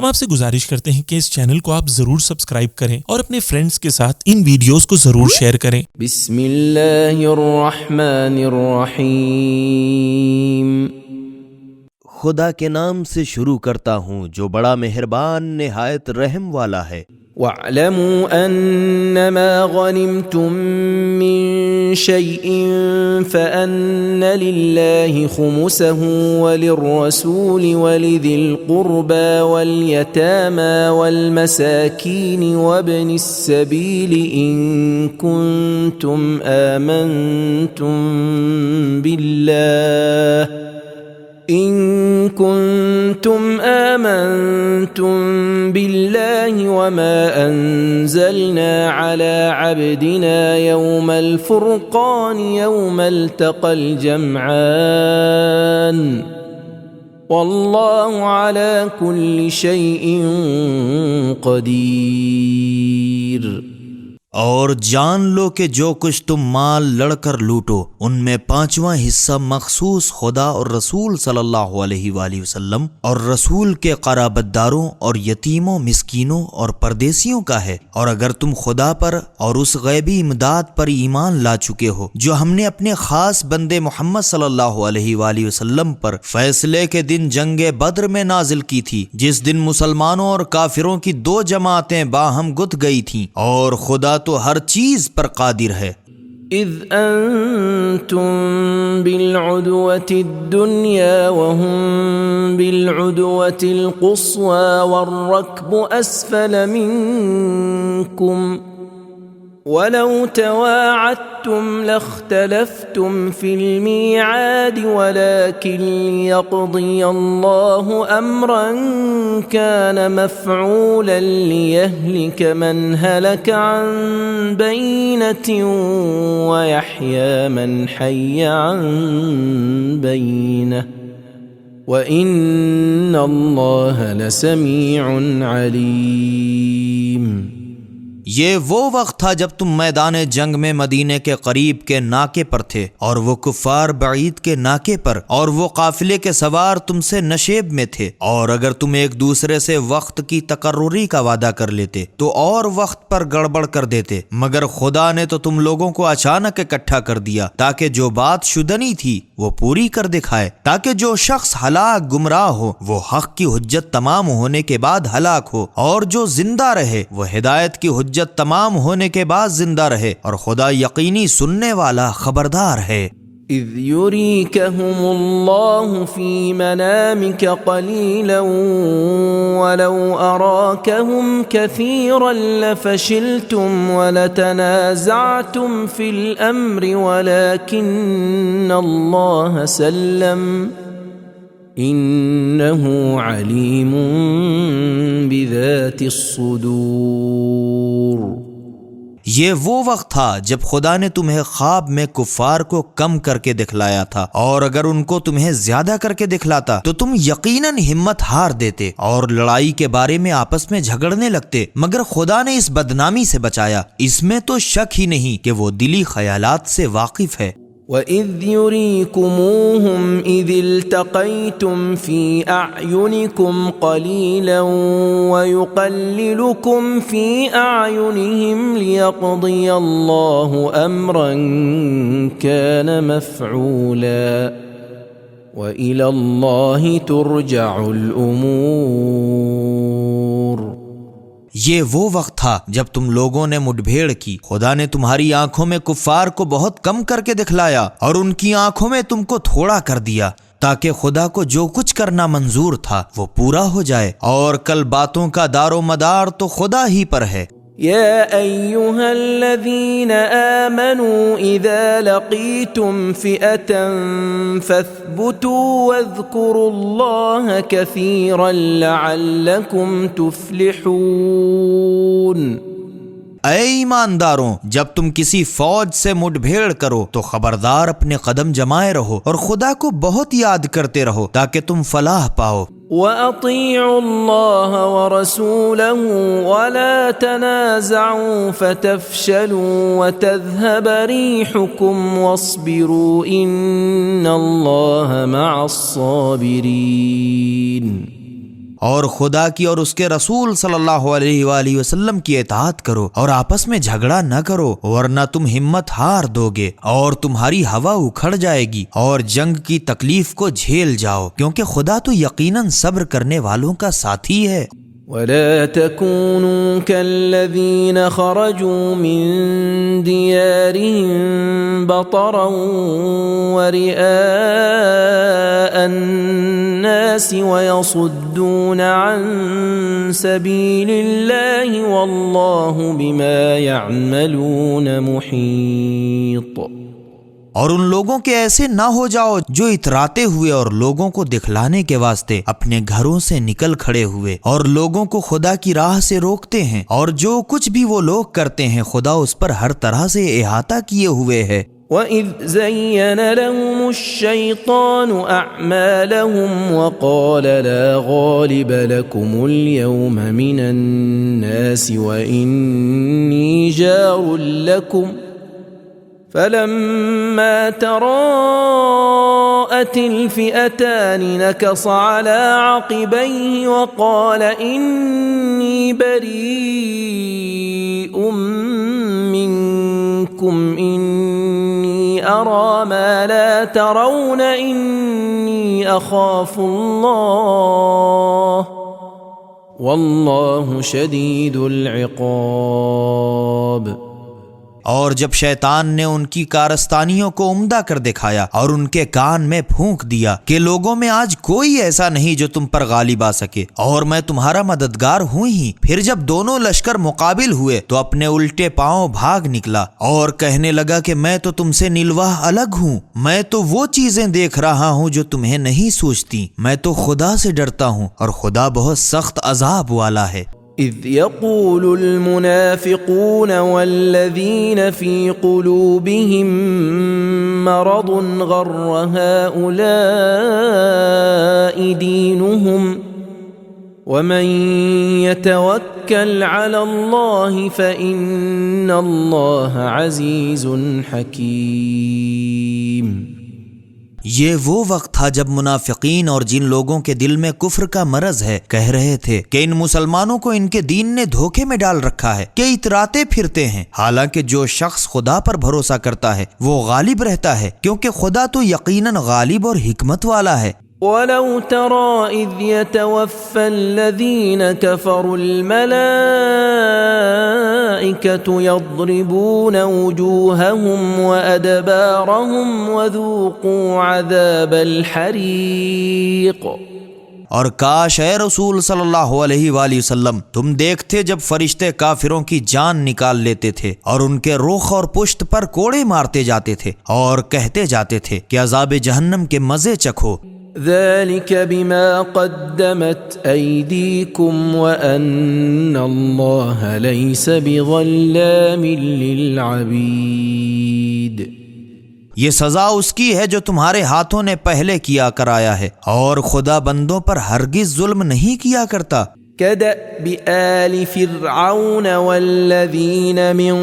ہم آپ سے گزارش کرتے ہیں کہ اس چینل کو آپ ضرور سبسکرائب کریں اور اپنے فرینڈز کے ساتھ ان ویڈیوز کو ضرور شیئر کریں۔ بسم اللہ الرحمن الرحیم۔ خدا کے نام سے شروع کرتا ہوں جو بڑا مہربان نہایت رحم والا ہے۔ وَاعْلَمُوا أَنَّمَا غَنِمْتُم مِّن شَيْءٍ فَأَنَّ لِلَّهِ خُمُسَهُ وَلِلرَّسُولِ وَلِذِي الْقُرْبَى وَالْيَتَامَى وَالْمَسَاكِينِ وَابْنِ السَّبِيلِ إِن كُنتُمْ آمنتم بالله وما أنزلنا على عبدنا يوم الفرقان يوم التقى الجمعان والله على كل شيء قدير۔ اور جان لو کہ جو کچھ تم مال لڑ کر لوٹو ان میں 5واں حصہ مخصوص خدا اور رسول صلی اللہ علیہ وآلہ وسلم اور رسول کے قرابت داروں اور یتیموں، مسکینوں اور پردیسیوں کا ہے۔ اور اگر تم خدا پر اور اس غیبی امداد پر ایمان لا چکے ہو جو ہم نے اپنے خاص بندے محمد صلی اللہ علیہ وآلہ وسلم پر فیصلے کے دن جنگ بدر میں نازل کی تھی، جس دن مسلمانوں اور کافروں کی 2 جماعتیں باہم گت گئی تھیں، اور خدا تو ہر چیز پر قادر ہے۔ اذ انتم بالعدوة الدنيا وهم بالعدوة القصوى والركب اسفل منكم ولو تواعدتم لاختلفتم في الميعاد ولكن ليقضي الله امرا كان مفعولا ليهلك من هلك عن بينة ويحيى من حي عن بينة وإن الله لسميع عليم۔ یہ وہ وقت تھا جب تم میدان جنگ میں مدینے کے قریب کے ناکے پر تھے، اور وہ کفار بعید کے ناکے پر، اور وہ قافلے کے سوار تم سے نشیب میں تھے، اور اگر تم ایک دوسرے سے وقت کی تقرری کا وعدہ کر لیتے تو اور وقت پر گڑبڑ کر دیتے، مگر خدا نے تو تم لوگوں کو اچانک اکٹھا کر دیا تاکہ جو بات شدنی تھی وہ پوری کر دکھائے، تاکہ جو شخص ہلاک گمراہ ہو وہ حق کی حجت تمام ہونے کے بعد ہلاک ہو، اور جو زندہ رہے وہ ہدایت کی حجت تمام ہونے کے بعد زندہ رہے، اور خدا یقینی سننے والا خبردار ہے۔ اذ يريكهم الله في منامك قليلا ولو أراكهم كثيرا لفشلتم ولتنازعتم في الأمر ولكن الله سلم إنه عليم بذات الصدور۔ یہ وہ وقت تھا جب خدا نے تمہیں خواب میں کفار کو کم کر کے دکھلایا تھا، اور اگر ان کو تمہیں زیادہ کر کے دکھلاتا تو تم یقیناً ہمت ہار دیتے اور لڑائی کے بارے میں آپس میں جھگڑنے لگتے، مگر خدا نے اس بدنامی سے بچایا، اس میں تو شک ہی نہیں کہ وہ دلی خیالات سے واقف ہے۔ وَإِذْ يُرِيكُمُوهُمْ إِذِ الْتَقَيْتُمْ فِي أَعْيُنِكُمْ قَلِيلًا وَيُقَلِّلُكُمْ فِي أَعْيُنِهِمْ لِيَقْضِيَ اللَّهُ أَمْرًا كَانَ مَفْعُولًا وَإِلَى اللَّهِ تُرْجَعُ الْأُمُورُ۔ یہ وہ وقت تھا جب تم لوگوں نے مڈبھیڑ کی، خدا نے تمہاری آنکھوں میں کفار کو بہت کم کر کے دکھلایا اور ان کی آنکھوں میں تم کو تھوڑا کر دیا، تاکہ خدا کو جو کچھ کرنا منظور تھا وہ پورا ہو جائے، اور کل باتوں کا دار و مدار تو خدا ہی پر ہے۔ يا أيها الذين آمنوا إذا لقيتم فئة فاثبتوا واذكروا الله كثيرا لعلكم تفلحون۔ اے ایمانداروں، جب تم کسی فوج سے مڈبھیڑ کرو تو خبردار اپنے قدم جمائے رہو اور خدا کو بہت یاد کرتے رہو تاکہ تم فلاح پاؤ۔ وَأَطِيعُوا اللَّهَ وَرَسُولَهُ وَلَا تَنَازَعُوا فَتَفْشَلُوا وَتَذْهَبَ رِيحُكُمْ وَاصْبِرُوا إِنَّ اللَّهَ مَعَ الصَّابِرِينَ۔ اور خدا کی اور اس کے رسول صلی اللہ علیہ وآلہ وسلم کی اطاعت کرو اور آپس میں جھگڑا نہ کرو، ورنہ تم ہمت ہار دو گے اور تمہاری ہوا اکھڑ جائے گی، اور جنگ کی تکلیف کو جھیل جاؤ، کیونکہ خدا تو یقیناً صبر کرنے والوں کا ساتھی ہے۔ ولا تكونوا كالذين خرجوا من ديارهم بطرا ورئاء الناس ويصدون عن سبيل الله والله بما يعملون محيط۔ اور ان لوگوں کے ایسے نہ ہو جاؤ جو اتراتے ہوئے اور لوگوں کو دکھلانے کے واسطے اپنے گھروں سے نکل کھڑے ہوئے اور لوگوں کو خدا کی راہ سے روکتے ہیں، اور جو کچھ بھی وہ لوگ کرتے ہیں خدا اس پر ہر طرح سے احاطہ کیے ہوئے ہے۔ وَإِذْ زَيَّنَ لَهُمُ الشَّيْطَانُ أَعْمَالَهُمْ وَقَالَ لَا غَالِبَ لَكُمُ الْيَوْمَ مِنَ النَّاسِ وَإِنِّي جَارٌ لَكُمْ فلما تراءت الفئتان نكص على عقبيه وقال إني بريء منكم إني أرى ما لا ترون إني أخاف الله والله شديد العقاب۔ اور جب شیطان نے ان کی کارستانیوں کو عمدہ کر دکھایا اور ان کے کان میں پھونک دیا کہ لوگوں میں آج کوئی ایسا نہیں جو تم پر غالب آ سکے، اور میں تمہارا مددگار ہوں ہی، پھر جب دونوں لشکر مقابل ہوئے تو اپنے الٹے پاؤں بھاگ نکلا اور کہنے لگا کہ میں تو تم سے نلواہ الگ ہوں، میں تو وہ چیزیں دیکھ رہا ہوں جو تمہیں نہیں سوچتی، میں تو خدا سے ڈرتا ہوں اور خدا بہت سخت عذاب والا ہے۔ إذ يقول المنافقون والذين في قلوبهم مرض غر هؤلاء دينهم ومن يتوكل على الله فإن الله عزيز حكيم۔ یہ وہ وقت تھا جب منافقین اور جن لوگوں کے دل میں کفر کا مرض ہے کہہ رہے تھے کہ ان مسلمانوں کو ان کے دین نے دھوکے میں ڈال رکھا ہے کہ اتراتے پھرتے ہیں، حالانکہ جو شخص خدا پر بھروسہ کرتا ہے وہ غالب رہتا ہے، کیونکہ خدا تو یقیناً غالب اور حکمت والا ہے۔ وَلَوْ تَرَى إِذْ يَتَوَفَّى الَّذِينَ كَفَرُوا الْمَلَائِكَةُ يَضْرِبُونَ وُجُوهَهُمْ وَأَدْبَارَهُمْ وَذُوقُوا عَذَابَ الْحَرِيقِ۔ اور کاش اے رسول صلی اللہ علیہ وآلہ وسلم تم دیکھتے جب فرشتے کافروں کی جان نکال لیتے تھے اور ان کے رخ اور پشت پر کوڑے مارتے جاتے تھے اور کہتے جاتے تھے کہ عذاب جہنم کے مزے چکھو۔ ذلك بما قدمت أيديكم وأن الله ليس بظلام للعبيد۔ یہ سزا اس کی ہے جو تمہارے ہاتھوں نے پہلے کیا کرایا ہے، اور خدا بندوں پر ہرگز ظلم نہیں کیا کرتا۔ كدأب آل فرعون والذين من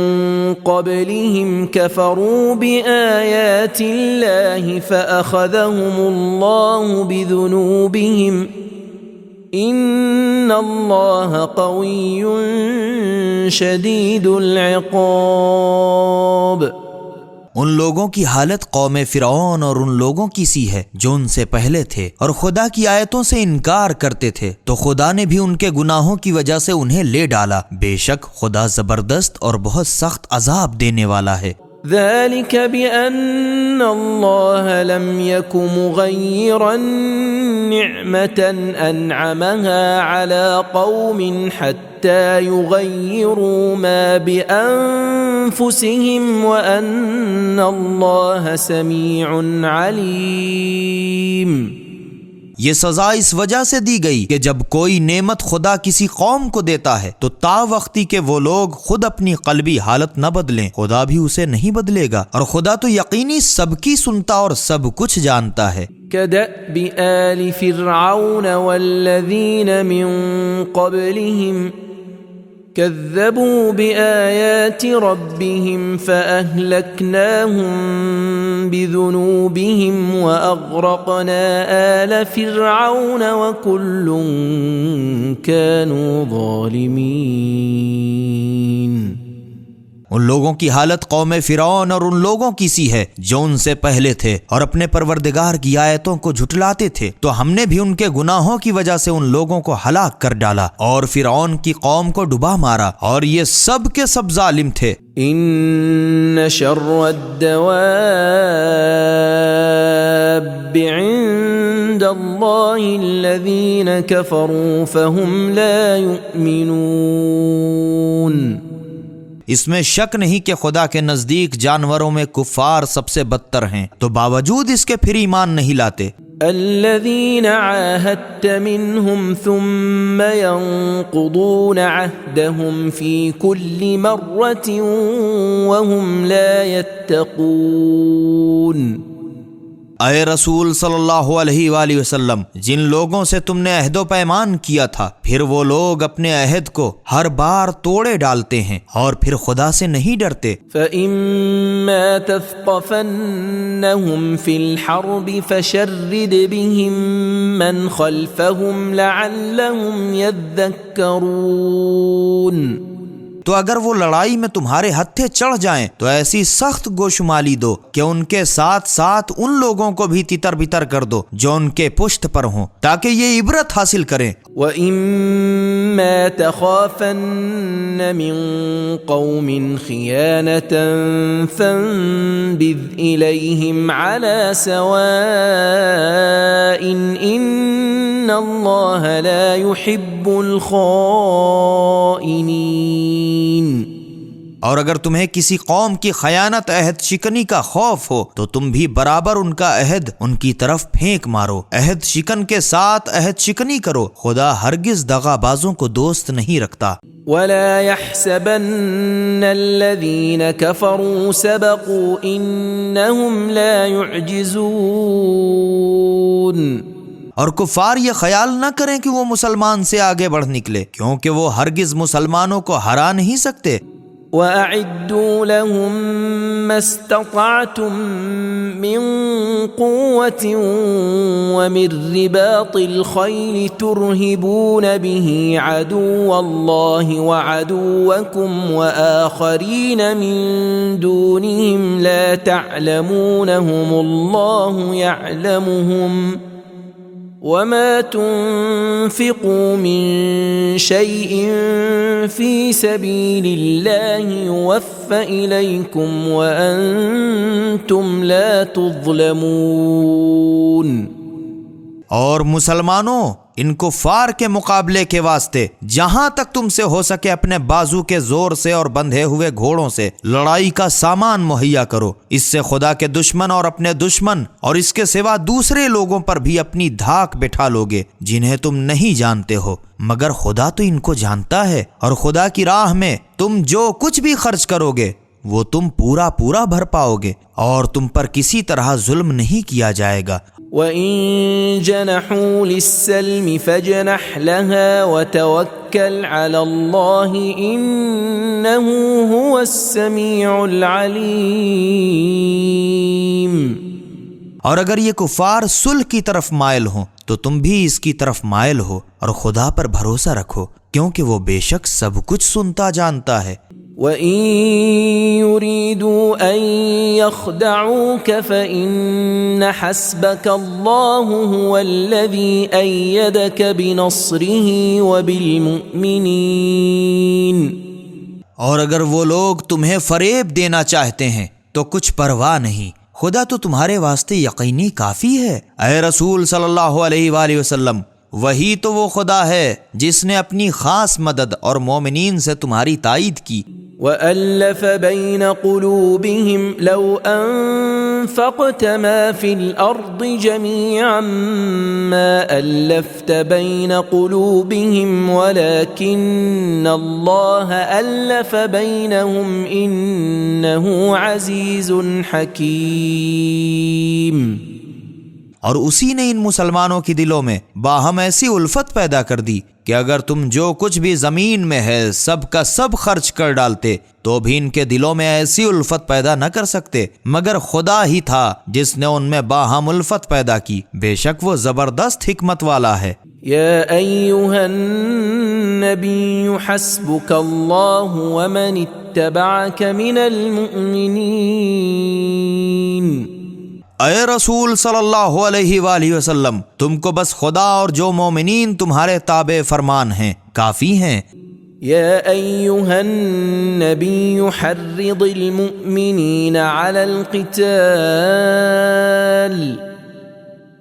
قبلهم كفروا بآيات الله فأخذهم الله بذنوبهم إن الله قوي شديد العقاب۔ ان لوگوں کی حالت قوم فرعون اور ان لوگوں کی سی ہے جو ان سے پہلے تھے اور خدا کی آیتوں سے انکار کرتے تھے، تو خدا نے بھی ان کے گناہوں کی وجہ سے انہیں لے ڈالا، بے شک خدا زبردست اور بہت سخت عذاب دینے والا ہے۔ ذلك بأن الله لم يك مغيرا نعمة أنعمها على قوم حتى يغيروا ما بأنفسهم وأن الله سميع عليم۔ یہ سزا اس وجہ سے دی گئی کہ جب کوئی نعمت خدا کسی قوم کو دیتا ہے تو تا وقتی کہ وہ لوگ خود اپنی قلبی حالت نہ بدلیں خدا بھی اسے نہیں بدلے گا، اور خدا تو یقینی سب کی سنتا اور سب کچھ جانتا ہے۔ كدأب آل فرعون والذين من قبلهم كذبوا بآيات ربهم فأهلكناهم بذنوبهم وأغرقنا آل فرعون وكل كانوا ظالمين۔ ان لوگوں کی حالت قوم فرعون اور ان لوگوں کی سی ہے جو ان سے پہلے تھے اور اپنے پروردگار کی آیتوں کو جھٹلاتے تھے، تو ہم نے بھی ان کے گناہوں کی وجہ سے ان لوگوں کو ہلاک کر ڈالا اور فرعون کی قوم کو ڈبا مارا، اور یہ سب کے سب ظالم تھے۔ ان شر الدواب عند اللہ الذین کفروا فهم لا يؤمنون۔ اس میں شک نہیں کہ خدا کے نزدیک جانوروں میں کفار سب سے بدتر ہیں، تو باوجود اس کے پھر ایمان نہیں لاتے۔ الذين عاهدت منهم ثم ينقضون عهدهم في كل مرة وهم لا يتقون۔ اے رسول صلی اللہ علیہ وآلہ وسلم، جن لوگوں سے تم نے عہد و پیمان کیا تھا، پھر وہ لوگ اپنے عہد کو ہر بار توڑے ڈالتے ہیں اور پھر خدا سے نہیں ڈرتے۔ فَإِمَّا تَثْقَفَنَّهُمْ فِي الْحَرْبِ فَشَرِّدْ بِهِمْ مَنْ خَلْفَهُمْ لَعَلَّهُمْ يَذَّكَّرُونَ۔ تو اگر وہ لڑائی میں تمہارے ہتھے چڑھ جائیں تو ایسی سخت گوشمالی دو کہ ان کے ساتھ ساتھ ان لوگوں کو بھی تتر بتر کر دو جو ان کے پشت پر ہوں، تاکہ یہ عبرت حاصل کریں۔ وَإِمَّا تَخَافَنَّ مِن قَوْمٍ خِيَانَةً فَانبِذْ إِلَيْهِمْ عَلَى سَوَاءٍ إِنَّ اللَّهَ لَا يُحِبُّ الْخَائِنِينَ۔ اور اگر تمہیں کسی قوم کی خیانت عہد شکنی کا خوف ہو تو تم بھی برابر ان کا عہد ان کی طرف پھینک مارو، عہد شکن کے ساتھ عہد شکنی کرو، خدا ہرگز دغا بازوں کو دوست نہیں رکھتا۔ وَلَا يَحْسَبَنَّ الَّذِينَ كَفَرُوا سَبَقُوا إِنَّهُمْ لَا يُعْجِزُونَ۔ اور کفار یہ خیال نہ کریں کہ وہ مسلمان سے آگے بڑھ نکلے، کیونکہ وہ ہرگز مسلمانوں کو ہرا نہیں سکتے۔ وَأَعِدُّوا لَهُم مَّا اسْتَطَعْتُم مِّن قُوَّةٍ وَمِن رِّبَاطِ الْخَيْلِ تُرْهِبُونَ بِهِ عَدُوَّ اللَّهِ وَعَدُوَّكُمْ وَآخَرِينَ مِن دُونِهِمْ لَا تَعْلَمُونَهُمُ اللَّهُ يَعْلَمُهُمْ وَمَا تُنفِقُوا مِن شَيْءٍ فِي سَبِيلِ اللَّهِ يُوَفَّ إِلَيْكُمْ وَأَنْتُمْ لَا تُظْلَمُونَ۔ اور مسلمانوں، ان کفار کے مقابلے کے واسطے جہاں تک تم سے ہو سکے اپنے بازو کے زور سے اور بندھے ہوئے گھوڑوں سے لڑائی کا سامان مہیا کرو، اس سے خدا کے دشمن اور اپنے دشمن اور اس کے سوا دوسرے لوگوں پر بھی اپنی دھاک بٹھا لوگے جنہیں تم نہیں جانتے ہو، مگر خدا تو ان کو جانتا ہے، اور خدا کی راہ میں تم جو کچھ بھی خرچ کرو گے وہ تم پورا پورا بھر پاؤ گے، اور تم پر کسی طرح ظلم نہیں کیا جائے گا۔ وَإِن جَنَحُوا لِلسَّلْمِ فَاجْنَحْ لَهَا وَتَوَكَّلْ عَلَى اللَّهِ إِنَّهُ هُوَ السَّمِيعُ الْعَلِيمُ۔ اور اگر یہ کفار صلح کی طرف مائل ہوں تو تم بھی اس کی طرف مائل ہو، اور خدا پر بھروسہ رکھو، کیونکہ وہ بے شک سب کچھ سنتا جانتا ہے۔ وَإِن يُرِيدُوا أَن يَخْدَعُوكَ فَإِنَّ حَسْبَكَ اللَّهُ هُوَ الَّذِي أَيَّدَكَ بِنَصْرِهِ وَبِالْمُؤْمِنِينَ۔ اور اگر وہ لوگ تمہیں فریب دینا چاہتے ہیں تو کچھ پرواہ نہیں، خدا تو تمہارے واسطے یقینی کافی ہے۔ اے رسول صلی اللہ علیہ وآلہ وسلم، وہی تو وہ خدا ہے جس نے اپنی خاص مدد اور مومنین سے تمہاری تائید کی۔ وَأَلَّفَ بَيْنَ قُلُوبِهِمْ لَوْ أَنفَقْتَ مَا فِي الْأَرْضِ جَمِيعًا مَا أَلَّفْتَ بَيْنَ قُلُوبِهِمْ وَلَكِنَّ اللَّهَ أَلَّفَ بَيْنَهُمْ إِنَّهُ عَزِيزٌ حَكِيمٌ۔ اور اسی نے ان مسلمانوں کی دلوں میں باہم ایسی الفت پیدا کر دی کہ اگر تم جو کچھ بھی زمین میں ہے سب کا سب خرچ کر ڈالتے تو بھی ان کے دلوں میں ایسی الفت پیدا نہ کر سکتے مگر خدا ہی تھا جس نے ان میں باہم الفت پیدا کی، بے شک وہ زبردست حکمت والا ہے۔ یا ایھا النبی حسبک اللہ ومن اتبعک من المؤمنین، اے رسول صلی اللہ علیہ وآلہ وسلم، تم کو بس خدا اور جو مومنین تمہارے تابع فرمان ہیں کافی ہیں۔ یا ایھا النبی حرض المؤمنین علی القتال،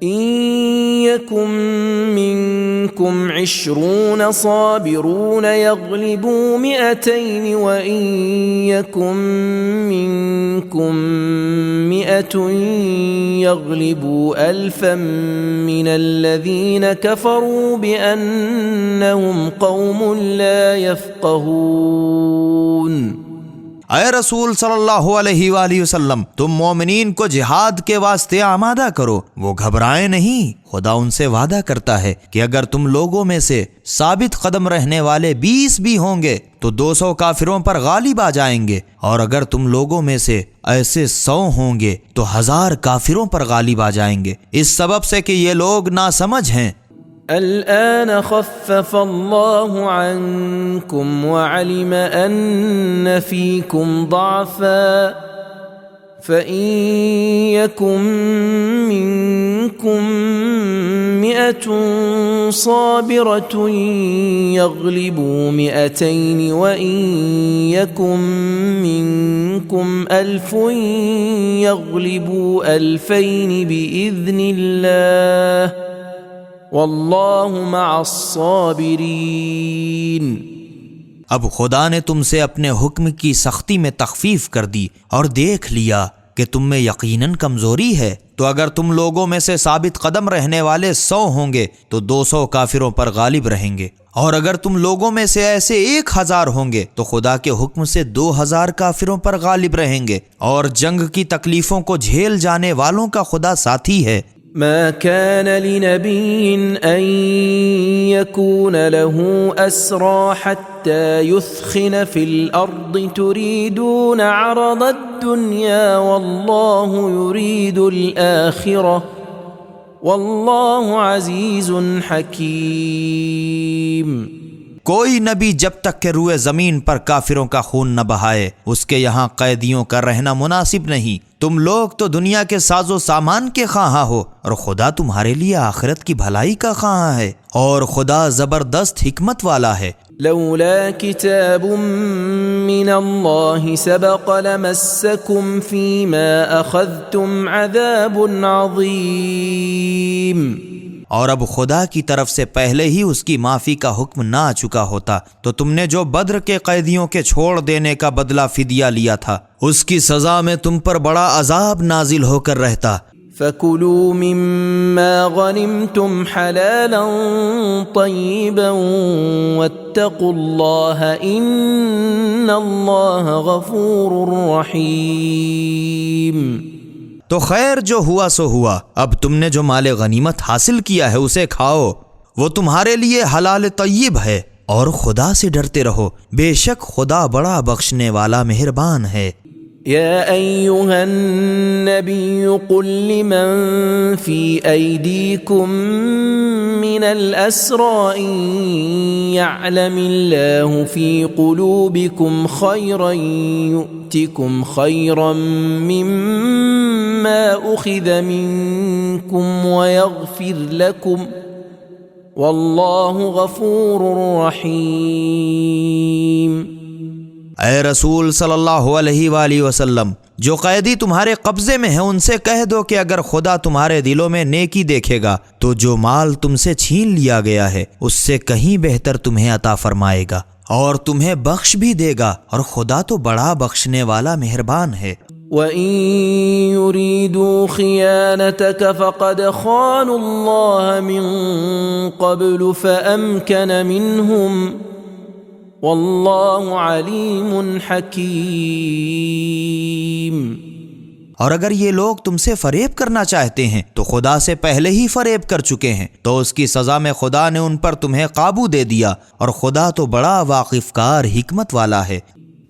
إن يكن منكم 20 صابرون يغلبوا 200 وإن يكن منكم 100 يغلبوا 1000 من الذين كفروا بأنهم قوم لا يفقهون۔ اے رسول صلی اللہ علیہ وآلہ وسلم، تم مومنین کو جہاد کے واسطے آمادہ کرو، وہ گھبرائیں نہیں۔ خدا ان سے وعدہ کرتا ہے کہ اگر تم لوگوں میں سے ثابت قدم رہنے والے 20 بھی ہوں گے تو 200 کافروں پر غالب آ جائیں گے، اور اگر تم لوگوں میں سے ایسے 100 ہوں گے تو 1000 کافروں پر غالب آ جائیں گے، اس سبب سے کہ یہ لوگ ناسمجھ ہیں۔ الآن خفف الله عنكم وعلم أن فيكم ضعفا فإن يكن منكم 100 صابرة يغلبوا 200 وإن يكن منكم 1000 يغلبوا 2000 بإذن الله واللہ مع الصابرین۔ اب خدا نے تم سے اپنے حکم کی سختی میں تخفیف کر دی اور دیکھ لیا کہ تم میں یقیناً کمزوری ہے، تو اگر تم لوگوں میں سے ثابت قدم رہنے والے 100 ہوں گے تو 200 کافروں پر غالب رہیں گے، اور اگر تم لوگوں میں سے ایسے 1000 ہوں گے تو خدا کے حکم سے 2000 کافروں پر غالب رہیں گے، اور جنگ کی تکلیفوں کو جھیل جانے والوں کا خدا ساتھی ہے۔ ما كان لنبي أن يكون له أسرى حتى يثخن في الأرض تريدون عرض الدنيا والله يريد الآخرة والله عزيز حكيم۔ کوئی نبی جب تک کہ روئے زمین پر کافروں کا خون نہ بہائے اس کے یہاں قیدیوں کا رہنا مناسب نہیں۔ تم لوگ تو دنیا کے ساز و سامان کے خواہاں ہو اور خدا تمہارے لیے آخرت کی بھلائی کا خواہاں ہے، اور خدا زبردست حکمت والا ہے۔ لولا كتاب من الله سبق لمسكم فيما أخذتم عذاب عظيم۔ اور اب خدا کی طرف سے پہلے ہی اس کی معافی کا حکم نہ آ چکا ہوتا تو تم نے جو بدر کے قیدیوں کے چھوڑ دینے کا بدلہ فدیہ لیا تھا اس کی سزا میں تم پر بڑا عذاب نازل ہو کر رہتا۔ فَكُلُوا مِمَّا غَنِمْتُمْ حَلَالًا طَيِّبًا وَاتَّقُوا اللَّهَ إِنَّ اللَّهَ غَفُورٌ رَحِيمٌ۔ تو خیر جو ہوا سو ہوا، اب تم نے جو مال غنیمت حاصل کیا ہے اسے کھاؤ، وہ تمہارے لیے حلال طیب ہے، اور خدا سے ڈرتے رہو، بے شک خدا بڑا بخشنے والا مہربان ہے۔ يا أيها النبي قل لمن في أيديكم من الأسرى إن يعلم الله في قلوبكم خيرا يؤتكم خيرا مما أخذ منكم ويغفر لكم والله غفور رحيم۔ اے رسول صلی اللہ علیہ وآلہ وسلم، جو قیدی تمہارے قبضے میں ہیں ان سے کہہ دو کہ اگر خدا تمہارے دلوں میں نیکی دیکھے گا تو جو مال تم سے چھین لیا گیا ہے اس سے کہیں بہتر تمہیں عطا فرمائے گا اور تمہیں بخش بھی دے گا، اور خدا تو بڑا بخشنے والا مہربان ہے۔ وَإِن يُرِيدُوا خِيَانَتَكَ فَقَدْ خَانُوا اللَّهَ مِن قَبْلُ فَأَمْكَنَ مِنْهُمْ وَاللَّهُ عَلِيمٌ حَكِيمٌ۔ اور اگر یہ لوگ تم سے فریب کرنا چاہتے ہیں تو خدا سے پہلے ہی فریب کر چکے ہیں، تو اس کی سزا میں خدا نے ان پر تمہیں قابو دے دیا، اور خدا تو بڑا واقف کار حکمت والا ہے۔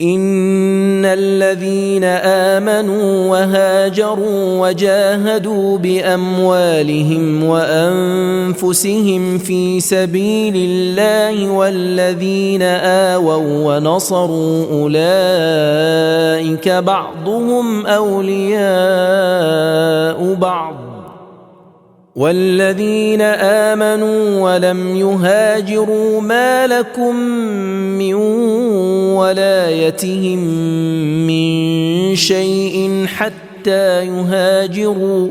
ان الذين آمنوا وهاجروا وجاهدوا بأموالهم وأنفسهم في سبيل الله والذين آووا ونصروا أولئك بعضهم أولياء بعض، والذين آمنوا ولم يهاجروا ما لكم من ولايتهم من شيء حتى يهاجروا،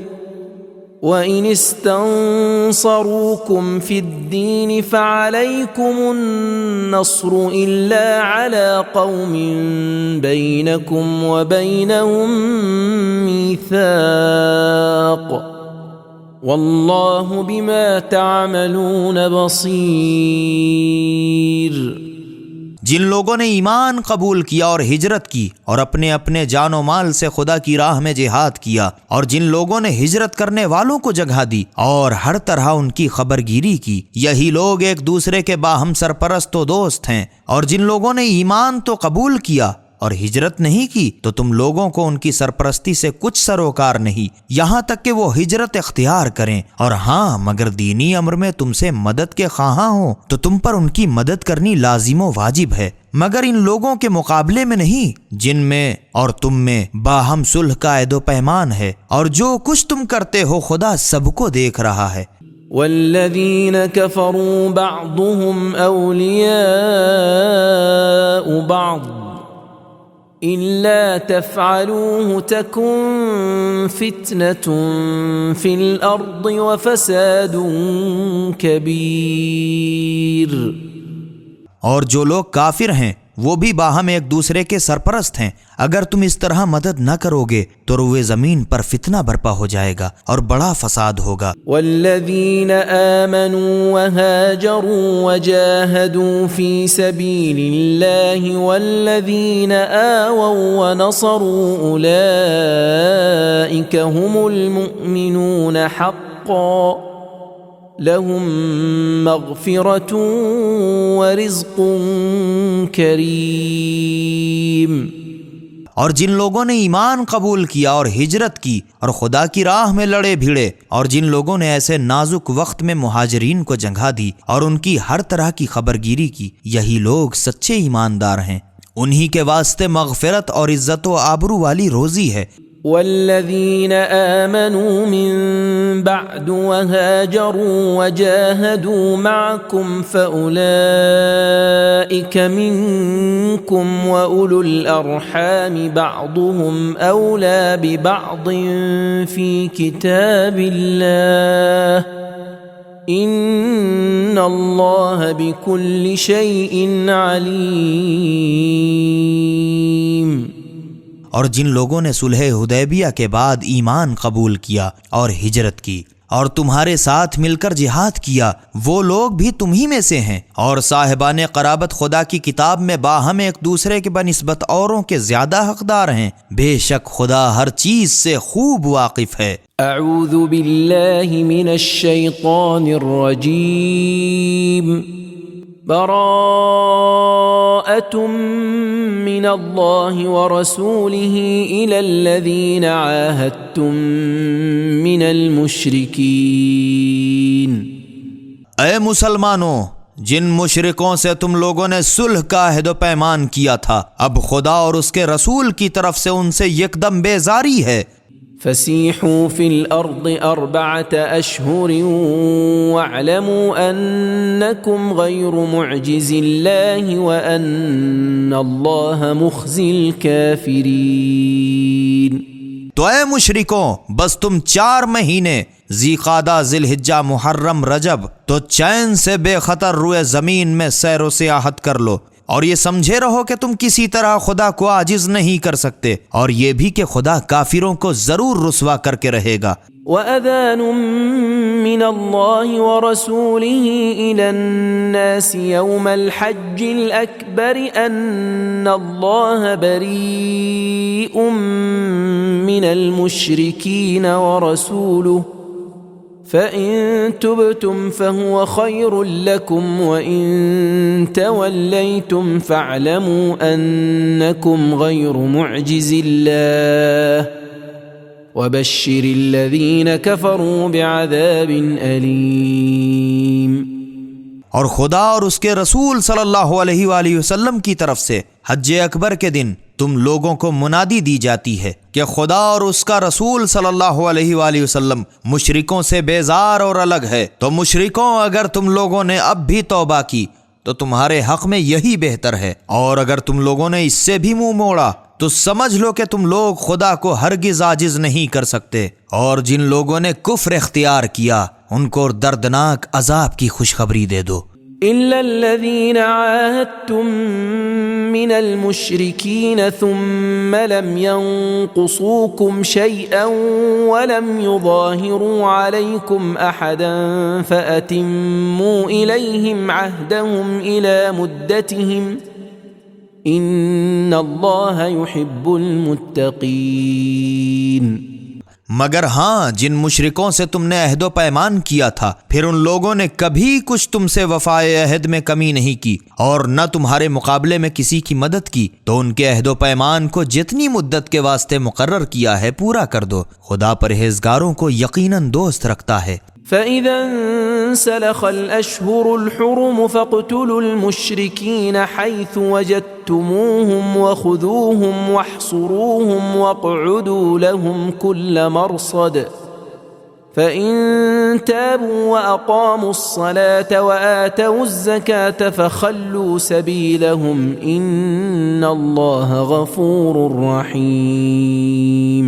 وإن استنصروكم في الدين فعليكم النصر إلا على قوم بينكم وبينهم ميثاق، واللہ بما تعملون بصیر۔ جن لوگوں نے ایمان قبول کیا اور ہجرت کی اور اپنے اپنے جان و مال سے خدا کی راہ میں جہاد کیا، اور جن لوگوں نے ہجرت کرنے والوں کو جگہ دی اور ہر طرح ان کی خبرگیری کی، یہی لوگ ایک دوسرے کے باہم سرپرست و دوست ہیں۔ اور جن لوگوں نے ایمان تو قبول کیا اور ہجرت نہیں کی تو تم لوگوں کو ان کی سرپرستی سے کچھ سروکار نہیں، یہاں تک کہ وہ ہجرت اختیار کریں، اور ہاں مگر دینی امر میں تم سے مدد کے خواہاں ہوں تو تم پر ان کی مدد کرنی لازم و واجب ہے، مگر ان لوگوں کے مقابلے میں نہیں جن میں اور تم میں باہم صلح کا عہد و پیمان ہے، اور جو کچھ تم کرتے ہو خدا سب کو دیکھ رہا ہے۔ والذین کفروا بعضهم اولیاء بعض إلا تفعلوه تكن فتنة في الأرض وفساد كبير۔ اور جو لوگ کافر ہیں وہ بھی باہم ایک دوسرے کے سرپرست ہیں، اگر تم اس طرح مدد نہ کرو گے تو روئے زمین پر فتنہ برپا ہو جائے گا اور بڑا فساد ہوگا۔ والذین آمنوا وهاجروا وجاهدوا في سبيل الله والذین آووا ونصروا أولئك هم المؤمنون حقا، لهم مغفرة ورزق کریم۔ اور جن لوگوں نے ایمان قبول کیا اور ہجرت کی اور خدا کی راہ میں لڑے بھیڑے، اور جن لوگوں نے ایسے نازک وقت میں مہاجرین کو جگہ دی اور ان کی ہر طرح کی خبرگیری کی، یہی لوگ سچے ایماندار ہیں، انہی کے واسطے مغفرت اور عزت و آبرو والی روزی ہے۔ والذین آمنوا من بعد وهاجروا وجاهدوا معكم فأولئك منكم وأولو الأرحام بعضهم أولى ببعض في كتاب الله إن الله بكل شيء عليم۔ اور جن لوگوں نے صلح حدیبیہ کے بعد ایمان قبول کیا اور ہجرت کی اور تمہارے ساتھ مل کر جہاد کیا، وہ لوگ بھی تمہی میں سے ہیں، اور صاحبان قرابت خدا کی کتاب میں باہم ایک دوسرے کے بنسبت اوروں کے زیادہ حقدار ہیں، بے شک خدا ہر چیز سے خوب واقف ہے۔ اعوذ باللہ من الشیطان الرجیم، براءة من اللہ ورسولہ إلی الذین عاہدتم من المشرکین۔ اے مسلمانوں، جن مشرکوں سے تم لوگوں نے صلح کا عہد و پیمان کیا تھا، اب خدا اور اس کے رسول کی طرف سے ان سے یکدم بیزاری ہے۔ فسیحوا فی الارض 4 اشہر واعلموا انکم غیر معجز اللہ وان اللہ مخزی الکافرین۔ تو اے مشرکوں، بس تم 4 مہینے ذی قعدہ، ذی الحجہ، محرم، رجب تو چین سے بے خطر روئے زمین میں سیر و سیاحت کر لو، اور یہ سمجھے رہو کہ تم کسی طرح خدا کو عاجز نہیں کر سکتے، اور یہ بھی کہ خدا کافروں کو ضرور رسوا کر کے رہے گا۔ وأذان من الله ورسوله إلى الناس يوم الحج الأكبر أن الله بريء من المشركين ورسوله فإن تبتم فهو خير لكم وإن توليتم فاعلموا أنكم غير معجز الله وبشر الذين كفروا بعذاب أليم۔ اور خدا اور اس کے رسول صلی اللہ علیہ وآلہ وسلم کی طرف سے حج اکبر کے دن تم لوگوں کو منادی دی جاتی ہے کہ خدا اور اس کا رسول صلی اللہ علیہ وآلہ وسلم مشرکوں سے بیزار اور الگ ہے، تو مشرکوں اگر تم لوگوں نے اب بھی توبہ کی تو تمہارے حق میں یہی بہتر ہے، اور اگر تم لوگوں نے اس سے بھی منہ موڑا تو سمجھ لو کہ تم لوگ خدا کو ہرگز عاجز نہیں کر سکتے۔ اور جن لوگوں نے کفر اختیار کیا ان کو دردناک عذاب کی خوشخبری دے دو۔ إلا الذين عاهدتم من المشركين ثم لم ينقصوكم شيئا ولم يظاهروا عليكم أحدا فأتموا إليهم عهدهم إلى مدتهم إن الله يحب المتقين۔ مگر ہاں جن مشرکوں سے تم نے عہد و پیمان کیا تھا پھر ان لوگوں نے کبھی کچھ تم سے وفائے عہد میں کمی نہیں کی اور نہ تمہارے مقابلے میں کسی کی مدد کی، تو ان کے عہد و پیمان کو جتنی مدت کے واسطے مقرر کیا ہے پورا کر دو، خدا پرہیزگاروں کو یقیناً دوست رکھتا ہے۔ فإذا انسلخ الأشهر الحرم فاقتلوا المشركين حيث وجدتموهم وخذوهم واحصروهم واقعدوا لهم كل مرصد فإن تابوا وأقاموا الصلاة وآتوا الزكاة فخلوا سبيلهم إن الله غفور رحيم۔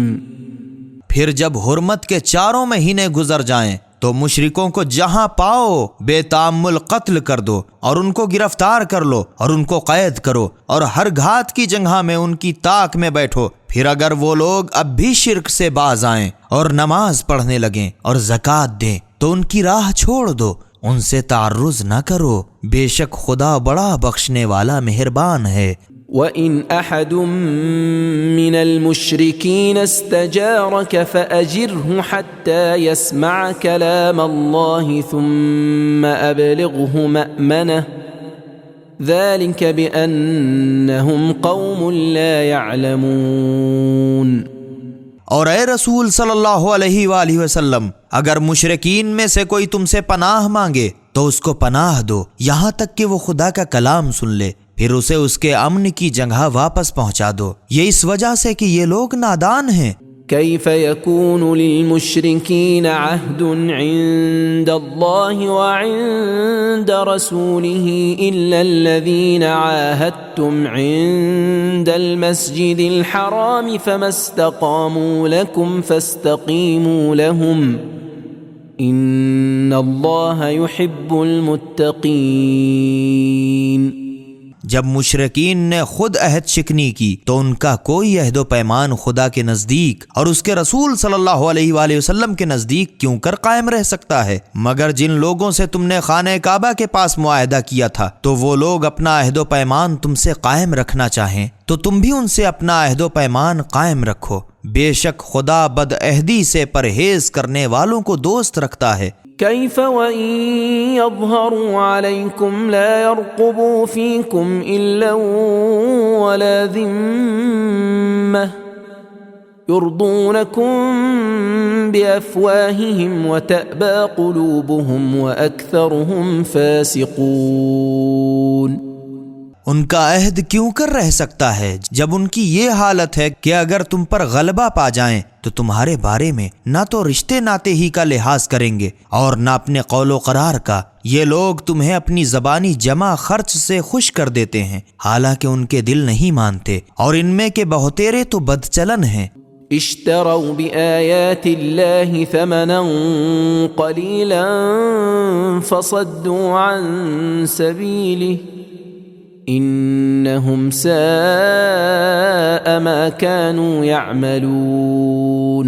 پھر جب حرمت کے 4 مہینے گزر جائیں تو مشرکوں کو جہاں پاؤ بے تامل قتل کر دو اور ان کو گرفتار کر لو اور ان کو قید کرو اور ہر گھات کی جگہ میں ان کی طاق میں بیٹھو۔ پھر اگر وہ لوگ اب بھی شرک سے باز آئیں اور نماز پڑھنے لگیں اور زکوٰۃ دیں تو ان کی راہ چھوڑ دو، ان سے تعرض نہ کرو، بے شک خدا بڑا بخشنے والا مہربان ہے۔ وَإِنْ أَحَدٌ مِّنَ الْمُشْرِكِينَ اسْتَجَارَكَ فَأَجِرْهُ حَتَّى يَسْمَعَ كَلَامَ اللَّهِ ثُمَّ أَبْلِغْهُ مَأْمَنَهُ ذَلِكَ بِأَنَّهُمْ قَوْمٌ لَا يَعْلَمُونَ۔ اور اے رسول صلی اللہ علیہ وآلہ وسلم، اگر مشرکین میں سے کوئی تم سے پناہ مانگے تو اس کو پناہ دو یہاں تک کہ وہ خدا کا کلام سن لے، پھر اسے اس کے امن کی جگہ واپس پہنچا دو، یہ اس وجہ سے کہ یہ لوگ نادان ہیں۔ كيف يكون للمشركين عهد عند الله وعند رسوله إلا الذين عاهدتم عند المسجد الحرام فما استقاموا لكم فاستقيموا لهم إن الله يحب المتقين۔ جب مشرکین نے خود عہد شکنی کی تو ان کا کوئی عہد و پیمان خدا کے نزدیک اور اس کے رسول صلی اللہ علیہ وآلہ وسلم کے نزدیک کیوں کر قائم رہ سکتا ہے؟ مگر جن لوگوں سے تم نے خانہ کعبہ کے پاس معاہدہ کیا تھا تو وہ لوگ اپنا عہد و پیمان تم سے قائم رکھنا چاہیں تو تم بھی ان سے اپنا عہد و پیمان قائم رکھو، بے شک خدا بد عہدی سے پرہیز کرنے والوں کو دوست رکھتا ہے۔ كيف وإن يظهروا عليكم لا يرقبوا فيكم إلا ولا ذمة يرضونكم بأفواههم وتأبى قلوبهم وأكثرهم فاسقون۔ ان کا عہد کیوں کر رہ سکتا ہے جب ان کی یہ حالت ہے کہ اگر تم پر غلبہ پا جائیں تو تمہارے بارے میں نہ تو رشتے ناتے ہی کا لحاظ کریں گے اور نہ اپنے قول و قرار کا۔ یہ لوگ تمہیں اپنی زبانی جمع خرچ سے خوش کر دیتے ہیں حالانکہ ان کے دل نہیں مانتے، اور ان میں کے بہتیرے تو بدچلن ہیں۔ اشتروا بآيات الله ثمنا قليلا فصدوا عن سبيله انہم ساء ما كانوا يعملون۔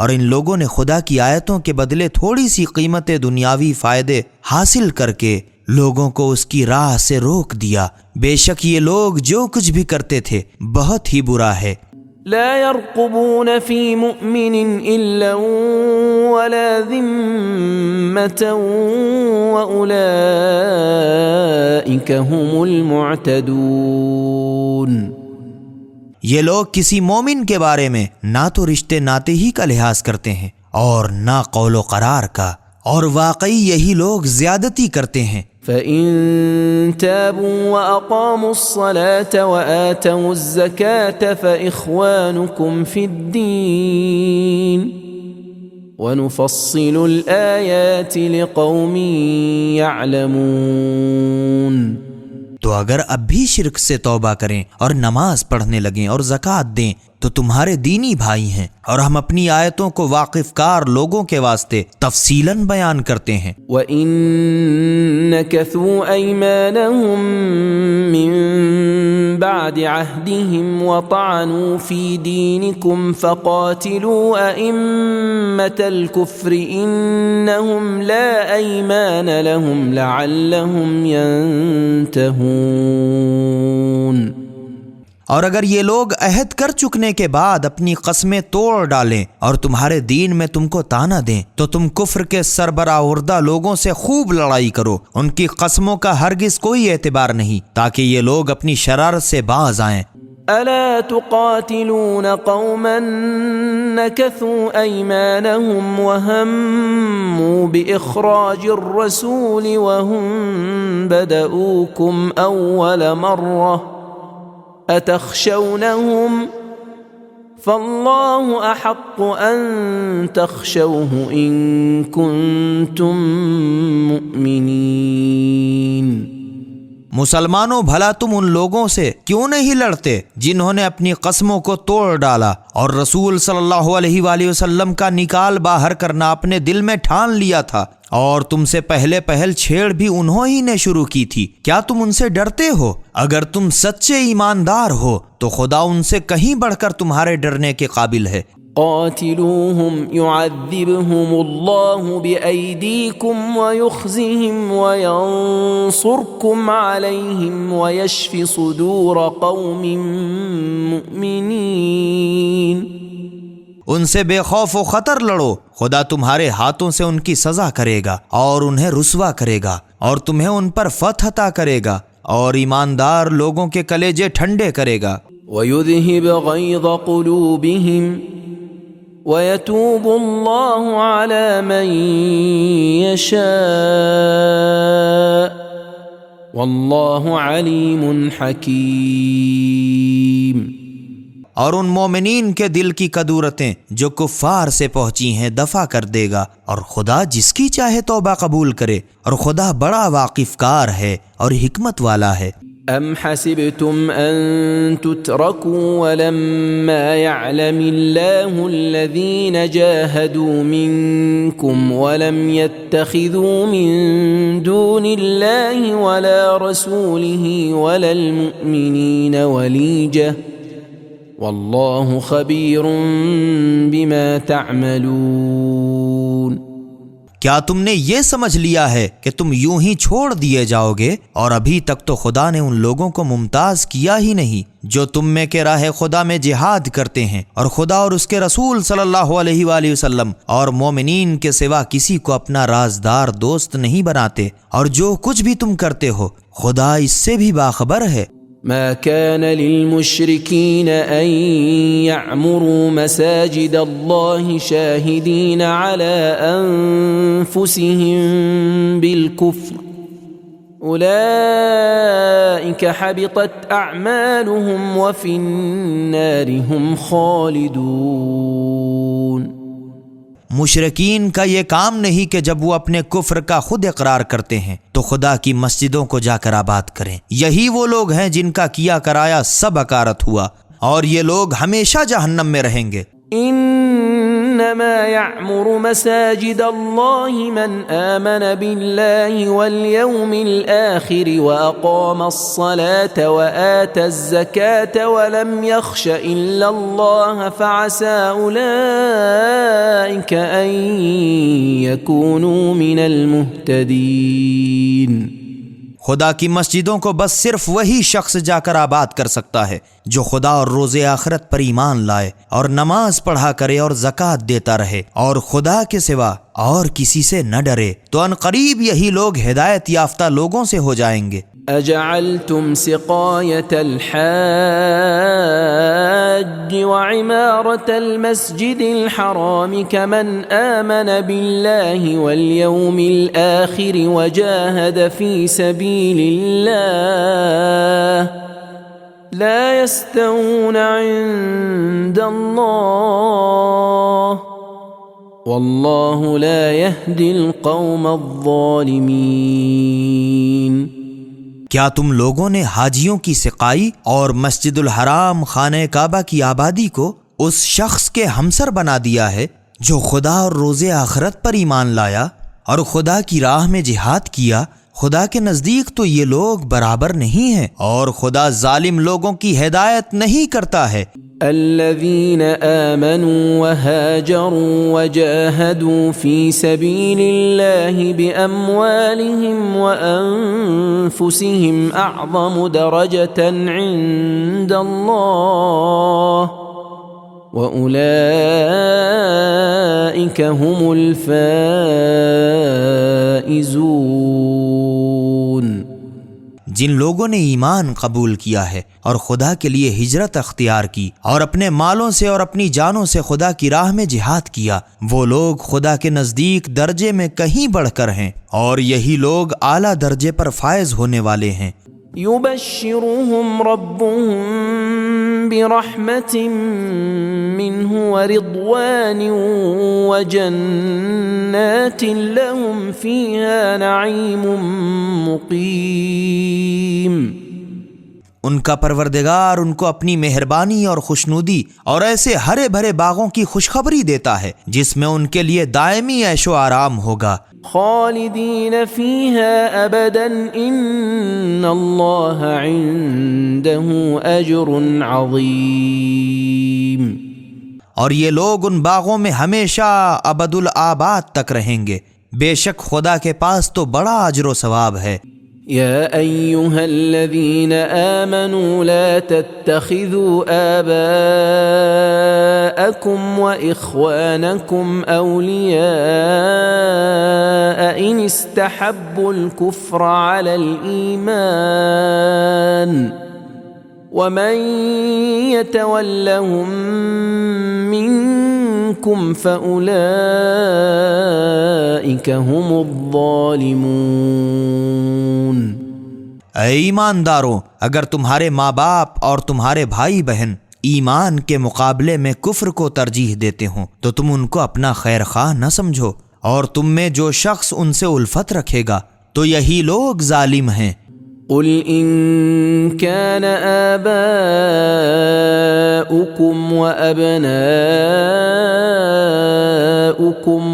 اور ان لوگوں نے خدا کی آیتوں کے بدلے تھوڑی سی قیمت دنیاوی فائدے حاصل کر کے لوگوں کو اس کی راہ سے روک دیا۔ بے شک یہ لوگ جو کچھ بھی کرتے تھے بہت ہی برا ہے۔ لا يرقبون في مؤمن إلا ولا ذمة وأولئك هم المعتدون۔ یہ لوگ کسی مومن کے بارے میں نہ تو رشتے ناتے ہی کا لحاظ کرتے ہیں اور نہ قول و قرار کا، اور واقعی یہی لوگ زیادتی کرتے ہیں۔ فَإِن تَابُوا وَأَقَامُوا الصَّلَاةَ وَآتَوُا الزَّكَاةَ فَإِخْوَانُكُمْ فِي الدِّينِ وَنُفَصِّلُ الْآيَاتِ لِقَوْمٍ يَعْلَمُونَ۔ تو اگر اب بھی شرک سے توبہ کریں اور نماز پڑھنے لگیں اور زکوٰۃ دیں تو تمہارے دینی بھائی ہیں، اور ہم اپنی آیتوں کو واقف کار لوگوں کے واسطے تفصیلاً بیان کرتے ہیں۔ وَإِن نَكَثُوا أَيْمَانَهُم مِّن بَعْدِ عَهْدِهِمْ وَطَعَنُوا فِي دِينِكُمْ فَقَاتِلُوا أَئِمَّةَ الْكُفْرِ إِنَّهُمْ لَا أَيْمَانَ لَهُمْ لَعَلَّهُمْ يَنْتَهُونَ۔ اور اگر یہ لوگ عہد کر چکنے کے بعد اپنی قسمیں توڑ ڈالیں اور تمہارے دین میں تم کو طعنہ دیں تو تم کفر کے سربراہوردہ لوگوں سے خوب لڑائی کرو، ان کی قسموں کا ہرگز کوئی اعتبار نہیں، تاکہ یہ لوگ اپنی شرارت سے باز آئیں۔ ألا تقاتلون قوما نكثوا أيمانهم وهموا بإخراج الرسول وهم بدؤوكم أول مرة أتخشونهم فالله أحق أن تخشوه إن كنتم مؤمنين۔ مسلمانوں، بھلا تم ان لوگوں سے کیوں نہیں لڑتے جنہوں نے اپنی قسموں کو توڑ ڈالا اور رسول صلی اللہ علیہ وآلہ وسلم کا نکال باہر کرنا اپنے دل میں ٹھان لیا تھا، اور تم سے پہل چھیڑ بھی انہوں ہی نے شروع کی تھی؟ کیا تم ان سے ڈرتے ہو؟ اگر تم سچے ایماندار ہو تو خدا ان سے کہیں بڑھ کر تمہارے ڈرنے کے قابل ہے۔ قاتلوهم يعذبهم الله بأيديكم ويخزهم وينصركم عليهم ويشف صدور قوم مؤمنين۔ ان سے بے خوف و خطر لڑو، خدا تمہارے ہاتھوں سے ان کی سزا کرے گا اور انہیں رسوا کرے گا اور تمہیں ان پر فتح عطا کرے گا اور ایماندار لوگوں کے کلیجے ٹھنڈے کرے گا۔ وَيُذْهِبْ غَيْظَ قُلُوبِهِمْ وَيَتُوبُ اللَّهُ عَلَى مَن يَشَاءُ وَاللَّهُ عَلِيمٌ حَكِيمٌ۔ اور ان مومنین کے دل کی کدورتیں جو کفار سے پہنچی ہیں دفع کر دے گا، اور خدا جس کی چاہے توبہ قبول کرے، اور خدا بڑا واقف کار ہے اور حکمت والا ہے۔ أَمْ حَسِبْتُمْ أَن تُتْرَكُوا وَلَمَّا يَعْلَمِ اللَّهُ الَّذِينَ جَاهَدُوا مِنكُمْ وَلَمْ يَتَّخِذُوا مِن دُونِ اللَّهِ وَلَا رَسُولِهِ وَلَا الْمُؤْمِنِينَ وَلِيجَةً وَاللَّهُ خَبِيرٌ بِمَا تَعْمَلُونَ۔ کیا تم نے یہ سمجھ لیا ہے کہ تم یوں ہی چھوڑ دیے جاؤ گے؟ اور ابھی تک تو خدا نے ان لوگوں کو ممتاز کیا ہی نہیں جو تم میں کے راہ خدا میں جہاد کرتے ہیں، اور خدا اور اس کے رسول صلی اللہ علیہ وآلہ وسلم اور مومنین کے سوا کسی کو اپنا رازدار دوست نہیں بناتے، اور جو کچھ بھی تم کرتے ہو خدا اس سے بھی باخبر ہے۔ ما كان للمشركين أن يعمروا مساجد الله شاهدين على أنفسهم بالكفر أولئك حبطت أعمالهم وفي النار هم خالدون۔ مشرکین کا یہ کام نہیں کہ جب وہ اپنے کفر کا خود اقرار کرتے ہیں تو خدا کی مسجدوں کو جا کر آباد کریں، یہی وہ لوگ ہیں جن کا کیا کرایا سب اکارت ہوا، اور یہ لوگ ہمیشہ جہنم میں رہیں گے۔ إن إنما يعمر مساجد الله من آمن بالله واليوم الآخر وأقام الصلاة وآتى الزكاة ولم يخش إلا الله فعسى أولئك أن يكونوا من المهتدين۔ خدا کی مسجدوں کو بس صرف وہی شخص جا کر آباد کر سکتا ہے جو خدا اور روز آخرت پر ایمان لائے اور نماز پڑھا کرے اور زکوٰۃ دیتا رہے اور خدا کے سوا اور کسی سے نہ ڈرے، تو ان قریب یہی لوگ ہدایت یافتہ لوگوں سے ہو جائیں گے۔ أجعلتم سقاية الحاج وعمارة المسجد الحرام كمن آمن بالله واليوم الآخر وجاهد في سبيل الله لا يستوون عند الله والله لا يهدي القوم الظالمين۔ کیا تم لوگوں نے حاجیوں کی سقائی اور مسجد الحرام خانہ کعبہ کی آبادی کو اس شخص کے ہمسر بنا دیا ہے جو خدا اور روز آخرت پر ایمان لایا اور خدا کی راہ میں جہاد کیا؟ خدا کے نزدیک تو یہ لوگ برابر نہیں ہیں اور خدا ظالم لوگوں کی ہدایت نہیں کرتا ہے۔ الذين آمنوا وهاجروا وجاهدوا في سبيل الله بأموالهم وأنفسهم أعظم درجة عند الله وأولئك هم الفائزون۔ جن لوگوں نے ایمان قبول کیا ہے اور خدا کے لیے ہجرت اختیار کی اور اپنے مالوں سے اور اپنی جانوں سے خدا کی راہ میں جہاد کیا، وہ لوگ خدا کے نزدیک درجے میں کہیں بڑھ کر ہیں اور یہی لوگ اعلیٰ درجے پر فائز ہونے والے ہیں۔ يبشرهم ربهم برحمة منه ورضوان وجنات لهم فيها نعيم مقيم۔ ان کا پروردگار ان کو اپنی مہربانی اور خوشنودی اور ایسے ہرے بھرے باغوں کی خوشخبری دیتا ہے جس میں ان کے لیے دائمی عیش و آرام ہوگا۔ خالدین فیہا ابدا ان اللہ عنده اجر عظیم۔ اور یہ لوگ ان باغوں میں ہمیشہ ابد الآباد تک رہیں گے، بے شک خدا کے پاس تو بڑا اجر و ثواب ہے۔ يا أيها الذين آمنوا لا تتخذوا آباءكم وإخوانكم أولياء إن استحبوا الكفر على الإيمان ومن يتولهم منكم فأولئك هم الظالمون۔ اے ایمانداروں، اگر تمہارے ماں باپ اور تمہارے بھائی بہن ایمان کے مقابلے میں کفر کو ترجیح دیتے ہوں تو تم ان کو اپنا خیر خواہ نہ سمجھو، اور تم میں جو شخص ان سے الفت رکھے گا تو یہی لوگ ظالم ہیں۔ قل إن كان آباؤكم وأبناؤكم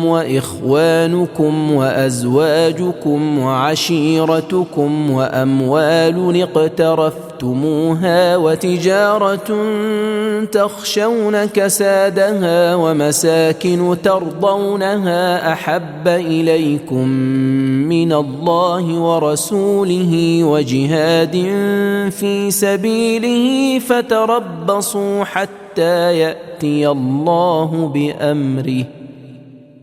وإخوانكم وأزواجكم وعشيرتكم وأموال اقترفتموها وتجارة تخشون كسادها ومساكن ترضونها أحب إليكم من الله ورسوله وجهاد في سبيله فتربصوا حتى يأتي الله بأمره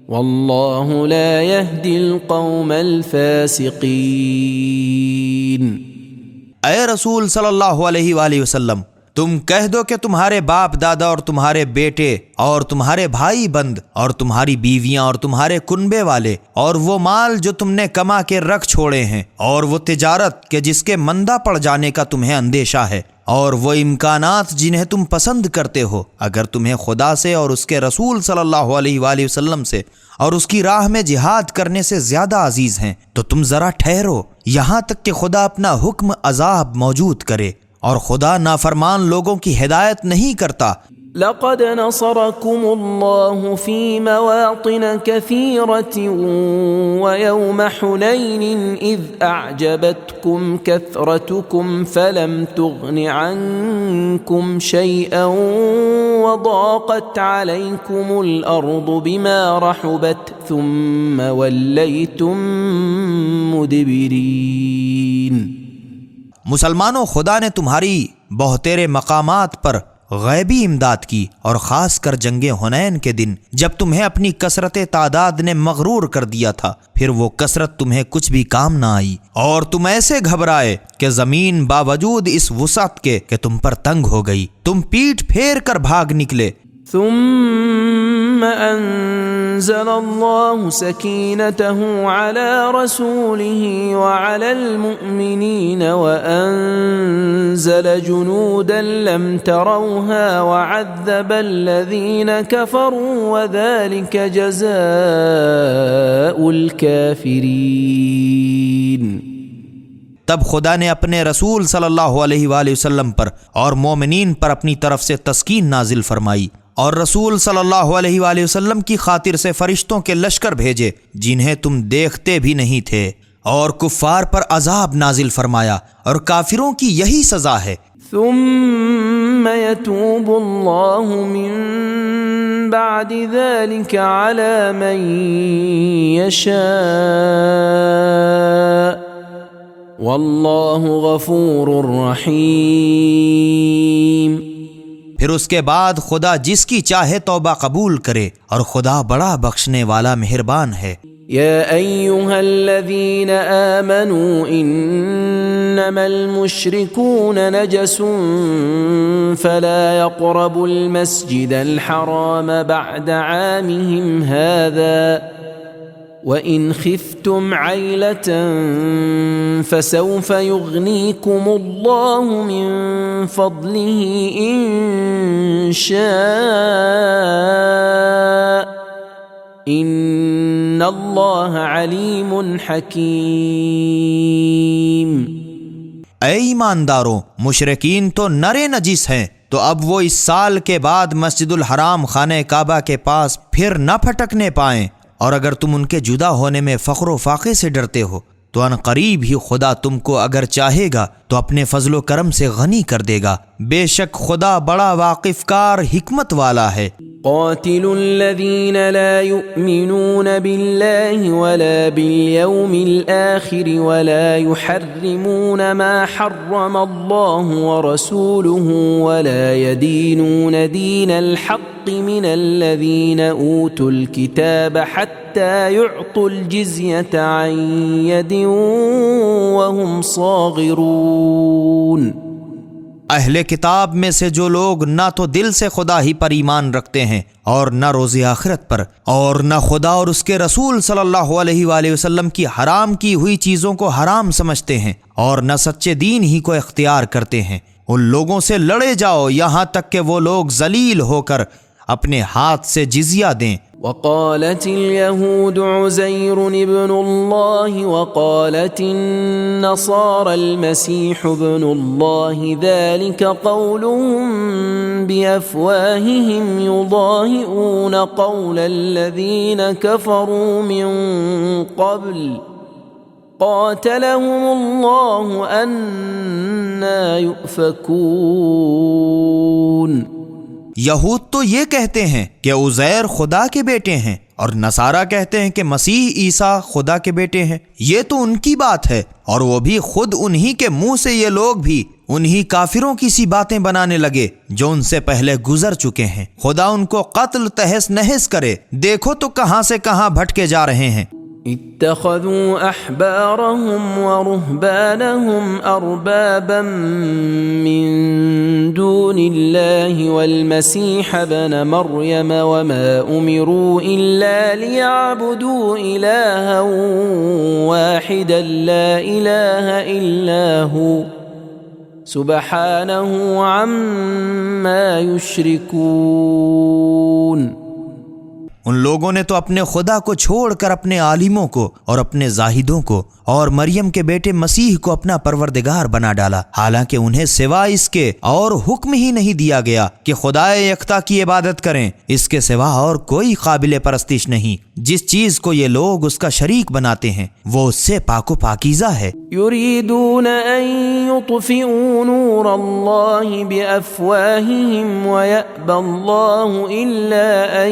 والله لا يهدي القوم الفاسقين۔ اے رسول صلی اللہ علیہ وآلہ وسلم، تم کہہ دو کہ تمہارے باپ دادا اور تمہارے بیٹے اور تمہارے بھائی بند اور تمہاری بیویاں اور تمہارے کنبے والے اور وہ مال جو تم نے کما کے رکھ چھوڑے ہیں اور وہ تجارت کہ جس کے مندہ پڑ جانے کا تمہیں اندیشہ ہے اور وہ امکانات جنہیں تم پسند کرتے ہو، اگر تمہیں خدا سے اور اس کے رسول صلی اللہ علیہ وآلہ وسلم سے اور اس کی راہ میں جہاد کرنے سے زیادہ عزیز ہیں تو تم ذرا ٹھہرو یہاں تک کہ خدا اپنا حکم عذاب موجود کرے، اور خدا نافرمان لوگوں کی ہدایت نہیں کرتا۔ لقد نصركم الله في مواطن كثيرة ويوم حنين إذ أعجبتكم كثرتكم فلم تغن عنكم شيئا وضاقت عليكم الأرض بما رحبت ثم وليتم مدبرين۔ مسلمانوں، خدا نے تمہاری بہتیرے مقامات پر غیبی امداد کی، اور خاص کر جنگ حنین کے دن جب تمہیں اپنی کثرت تعداد نے مغرور کر دیا تھا، پھر وہ کثرت تمہیں کچھ بھی کام نہ آئی، اور تم ایسے گھبرائے کہ زمین باوجود اس وسعت کے کہ تم پر تنگ ہو گئی، تم پیٹ پھیر کر بھاگ نکلے۔ ثم أنزل الله سكينته على رسوله وعلى المؤمنين وأنزل جنودا لم تروها وعذب الذين كفروا وذلك جزاء الكافرين۔ تب خدا نے اپنے رسول صلی اللہ علیہ وآلہ وسلم پر اور مومنین پر اپنی طرف سے تسکین نازل فرمائی، اور رسول صلی اللہ علیہ وآلہ وسلم کی خاطر سے فرشتوں کے لشکر بھیجے جنہیں تم دیکھتے بھی نہیں تھے، اور کفار پر عذاب نازل فرمایا، اور کافروں کی یہی سزا ہے۔ ثم يتوب الله من بعد ذلك على من يشاء والله غفور رحیم۔ پھر اس کے بعد خدا جس کی چاہے توبہ قبول کرے، اور خدا بڑا بخشنے والا مہربان ہے۔ یا ایہا الذین آمنوا انما المشرکون نجس فلا يقربوا المسجد الحرام بعد عامهم هذا وَإِنْ خِفْتُمْ عَيْلَةً فَسَوْفَ يُغْنِيكُمُ اللَّهُ مِنْ فَضْلِهِ إِنْ شَاءَ إِنَّ اللَّهَ عَلِيمٌ حَكِيمٌ۔ اے ایمانداروں، مشرکین تو نرے نجس ہیں، تو اب وہ اس سال کے بعد مسجد الحرام خانہ کعبہ کے پاس پھر نہ پھٹکنے پائیں، اور اگر تم ان کے جدا ہونے میں فخر و فاقے سے ڈرتے ہو تو ان قریب ہی خدا تم کو اگر چاہے گا تو اپنے فضل و کرم سے غنی کر دے گا، بے شک خدا بڑا واقف کار حکمت والا ہے۔ قاتلوا الذين لا يؤمنون بالله ولا باليوم الآخر ولا يحرمون ما حرم الله ورسوله ولا يدينون دين الحق من الذين أوتوا الكتاب حتى يعطوا الجزية عن يد وهم صاغرون۔ اہل کتاب میں سے جو لوگ نہ تو دل سے خدا ہی پر ایمان رکھتے ہیں اور نہ روز آخرت پر، اور نہ خدا اور اس کے رسول صلی اللہ علیہ وآلہ وسلم کی حرام کی ہوئی چیزوں کو حرام سمجھتے ہیں، اور نہ سچے دین ہی کو اختیار کرتے ہیں، ان لوگوں سے لڑے جاؤ یہاں تک کہ وہ لوگ ذلیل ہو کر اپنے ہاتھ سے جزیہ دیں۔ وقالت اليهود عزير ابن الله وقالت النصارى المسيح ابن الله ذلك قولهم بأفواههم يضاهئون قول الذين كفروا من قبل قاتلهم الله أنى يؤفكون۔ یہود تو یہ کہتے ہیں کہ عزیر خدا کے بیٹے ہیں، اور نصارہ کہتے ہیں کہ مسیح عیسیٰ خدا کے بیٹے ہیں۔ یہ تو ان کی بات ہے، اور وہ بھی خود انہی کے منہ سے یہ لوگ بھی انہی کافروں کی سی باتیں بنانے لگے جو ان سے پہلے گزر چکے ہیں۔ خدا ان کو قتل تہس نہس کرے، دیکھو تو کہاں سے کہاں بھٹکے جا رہے ہیں۔ اتخذوا احبارهم ورهبانهم اربابا من دون الله والمسيح ابن مريم وما امروا الا ليعبدوا الها واحدا لا اله الا هو سبحانه عما يشركون۔ ان لوگوں نے تو اپنے خدا کو چھوڑ کر اپنے عالموں کو اور اپنے زاہدوں کو اور مریم کے بیٹے مسیح کو اپنا پروردگار بنا ڈالا، حالانکہ انہیں سوا اس کے اور حکم ہی نہیں دیا گیا کہ خدائے یکتا کی عبادت کریں، اس کے سوا اور کوئی قابل پرستش نہیں۔ جس چیز کو یہ لوگ اس کا شریک بناتے ہیں وہ اس سے پاک و پاکیزہ ہے۔ يريدون أن يطفئوا نور الله بأفواههم ويأبى الله إلا أن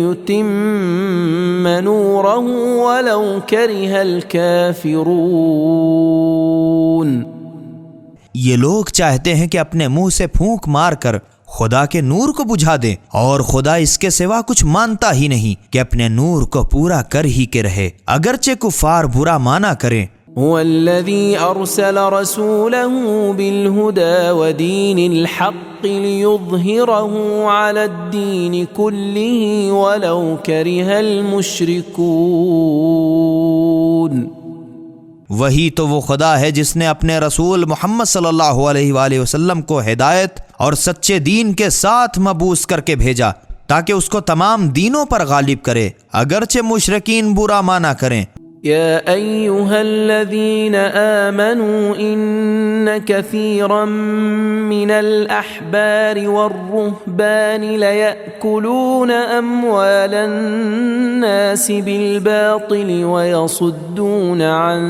يتم نوره ولو كره الكافرون۔ یہ لوگ چاہتے ہیں کہ اپنے منہ سے پھونک مار کر خدا کے نور کو بجھا دیں، اور خدا اس کے سوا کچھ مانتا ہی نہیں کہ اپنے نور کو پورا کر ہی کے رہے، اگرچہ کفار برا مانا کریں۔ هو الذي أرسل رسوله بالهدى ودين الحق ليظهره على الدين كله ولو كره المشركون۔ وہی تو وہ خدا ہے جس نے اپنے رسول محمد صلی اللہ علیہ وآلہ وسلم کو ہدایت اور سچے دین کے ساتھ مبعوث کر کے بھیجا تاکہ اس کو تمام دینوں پر غالب کرے، اگرچہ مشرکین برا مانا کریں۔ يا أيها الذين آمنوا إن كثيرا من الأحبار والرهبان ليأكلون أموال الناس بالباطل ويصدون عن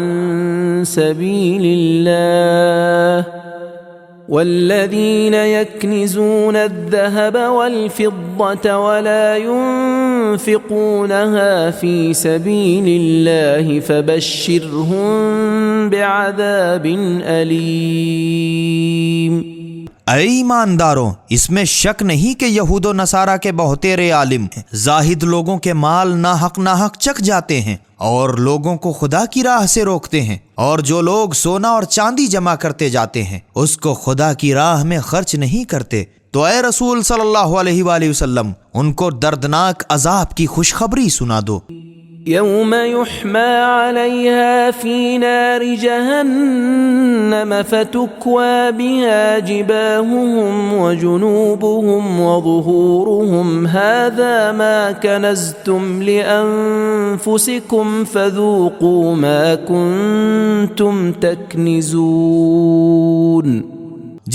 سبيل الله والذين يكنزون الذهب والفضة ولا ينفقونها في سبيل الله فبشرهم بعذاب أليم۔ اے ایمانداروں، اس میں شک نہیں کہ یہود و نصارہ کے بہتیرے عالم زاہد لوگوں کے مال ناحق چک جاتے ہیں اور لوگوں کو خدا کی راہ سے روکتے ہیں، اور جو لوگ سونا اور چاندی جمع کرتے جاتے ہیں اس کو خدا کی راہ میں خرچ نہیں کرتے، تو اے رسول صلی اللہ علیہ وآلہ وسلم ان کو دردناک عذاب کی خوشخبری سنا دو۔ يوم يحمى عليها في نار جهنم فتكوى بها جباههم وجنوبهم وظهورهم هذا ما كنزتم لأنفسكم فذوقوا ما كنتم تكنزون۔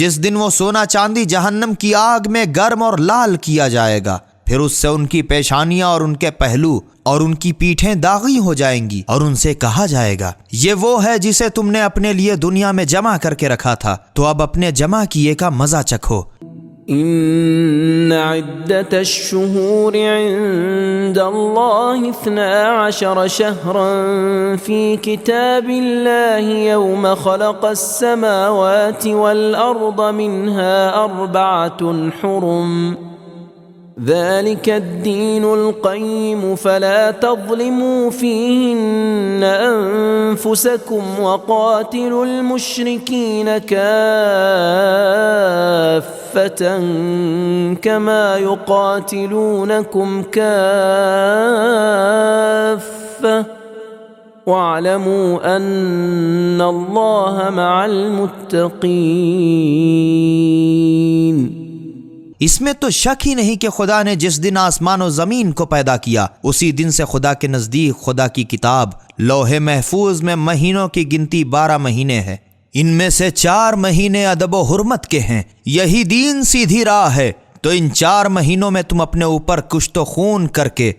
جس دن وہ سونا چاندی جہنم کی آگ میں گرم اور لال کیا جائے گا، پھر اس سے ان کی پیشانیاں اور ان کے پہلو اور ان کی پیٹھیں داغی ہو جائیں گی، اور ان سے کہا جائے گا یہ وہ ہے جسے تم نے اپنے لیے دنیا میں جمع کر کے رکھا تھا، تو اب اپنے جمع کیے کا مزہ چکھو۔ إن عدة الشهور عند الله 12 شهرا في كتاب الله يوم خلق السماوات والأرض منها 4 حرم ذلك الدين القيم فلا تظلموا فيهن أنفسكم وقاتلوا المشركين كافة كما يقاتلونكم كافة واعلموا أن الله مع المتقين۔ اس میں تو شک ہی نہیں کہ خدا نے جس دن آسمان و زمین کو پیدا کیا اسی دن سے خدا کے نزدیک خدا کی کتاب لوح محفوظ میں مہینوں کی گنتی 12 مہینے ہے، ان میں سے 4 مہینے ادب و حرمت کے ہیں، یہی دین سیدھی راہ ہے، تو ان 4 مہینوں میں تم اپنے اوپر کشت و خون کر کے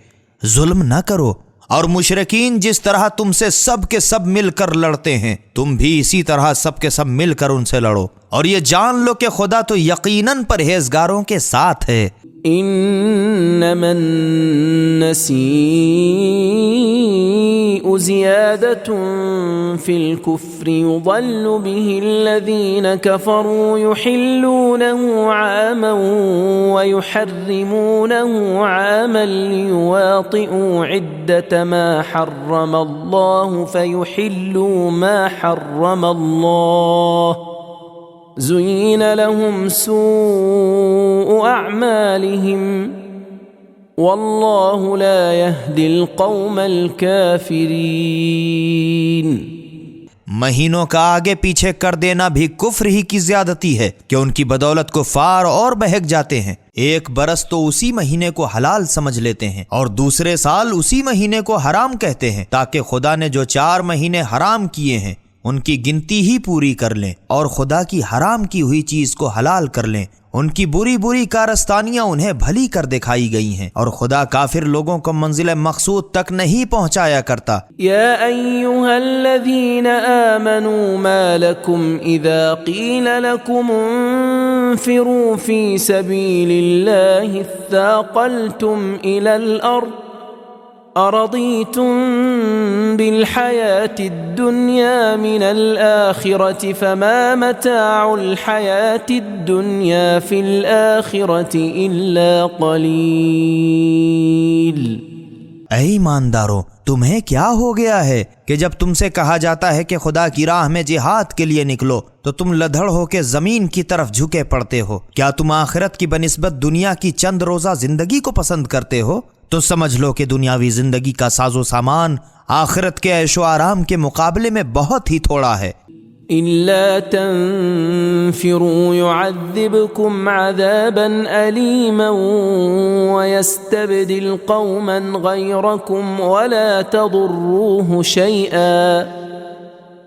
ظلم نہ کرو، اور مشرکین جس طرح تم سے سب کے سب مل کر لڑتے ہیں تم بھی اسی طرح سب کے سب مل کر ان سے لڑو، اور یہ جان لو کہ خدا تو یقیناً پرہیزگاروں کے ساتھ ہے۔ انما النسيء زيادة في الكفر يضل به الذين كفروا يحلونه عاما ويحرمونه عاما ليواطئوا عدة ما حرم الله فيحلوا ما حرم الله زين لهم سوء أعمالهم والله لا يهدي القوم الكافرين۔ مہینوں کا آگے پیچھے کر دینا بھی کفر ہی کی زیادتی ہے کہ ان کی بدولت کفار اور بہک جاتے ہیں۔ ایک برس تو اسی مہینے کو حلال سمجھ لیتے ہیں اور دوسرے سال اسی مہینے کو حرام کہتے ہیں، تاکہ خدا نے جو 4 مہینے حرام کیے ہیں ان کی گنتی ہی پوری کر لیں اور خدا کی حرام کی ہوئی چیز کو حلال کر لیں۔ ان کی بری بری کارستانیاں انہیں بھلی کر دکھائی گئی ہیں، اور خدا کافر لوگوں کو منزل مقصود تک نہیں پہنچایا کرتا۔ یا ایھا الذین آمنوا ما لکم اذا قیل لکم انفروا فی سبیل اللہ اثاقلتم الی الارض أرضيتم بالحياة الدنيا من الآخرة فما متاع الحياة الدنيا في الآخرة إلا قليل۔ اے ایماندارو، تمہیں کیا ہو گیا ہے کہ جب تم سے کہا جاتا ہے کہ خدا کی راہ میں جہاد کے لیے نکلو تو تم لدھڑ ہو کے زمین کی طرف جھکے پڑتے ہو؟ کیا تم آخرت کی بنسبت دنیا کی چند روزہ زندگی کو پسند کرتے ہو؟ تو سمجھ لو کہ دنیاوی زندگی کا ساز و سامان آخرت کے عیش و آرام کے مقابلے میں بہت ہی تھوڑا ہے۔ إِلَّا تَنفِرُوا يُعَذِّبْكُمْ عَذَابًا أَلِيمًا وَيَسْتَبْدِلْ قَوْمًا غَيْرَكُمْ وَلَا تَضُرُّوهُ شَيْئًا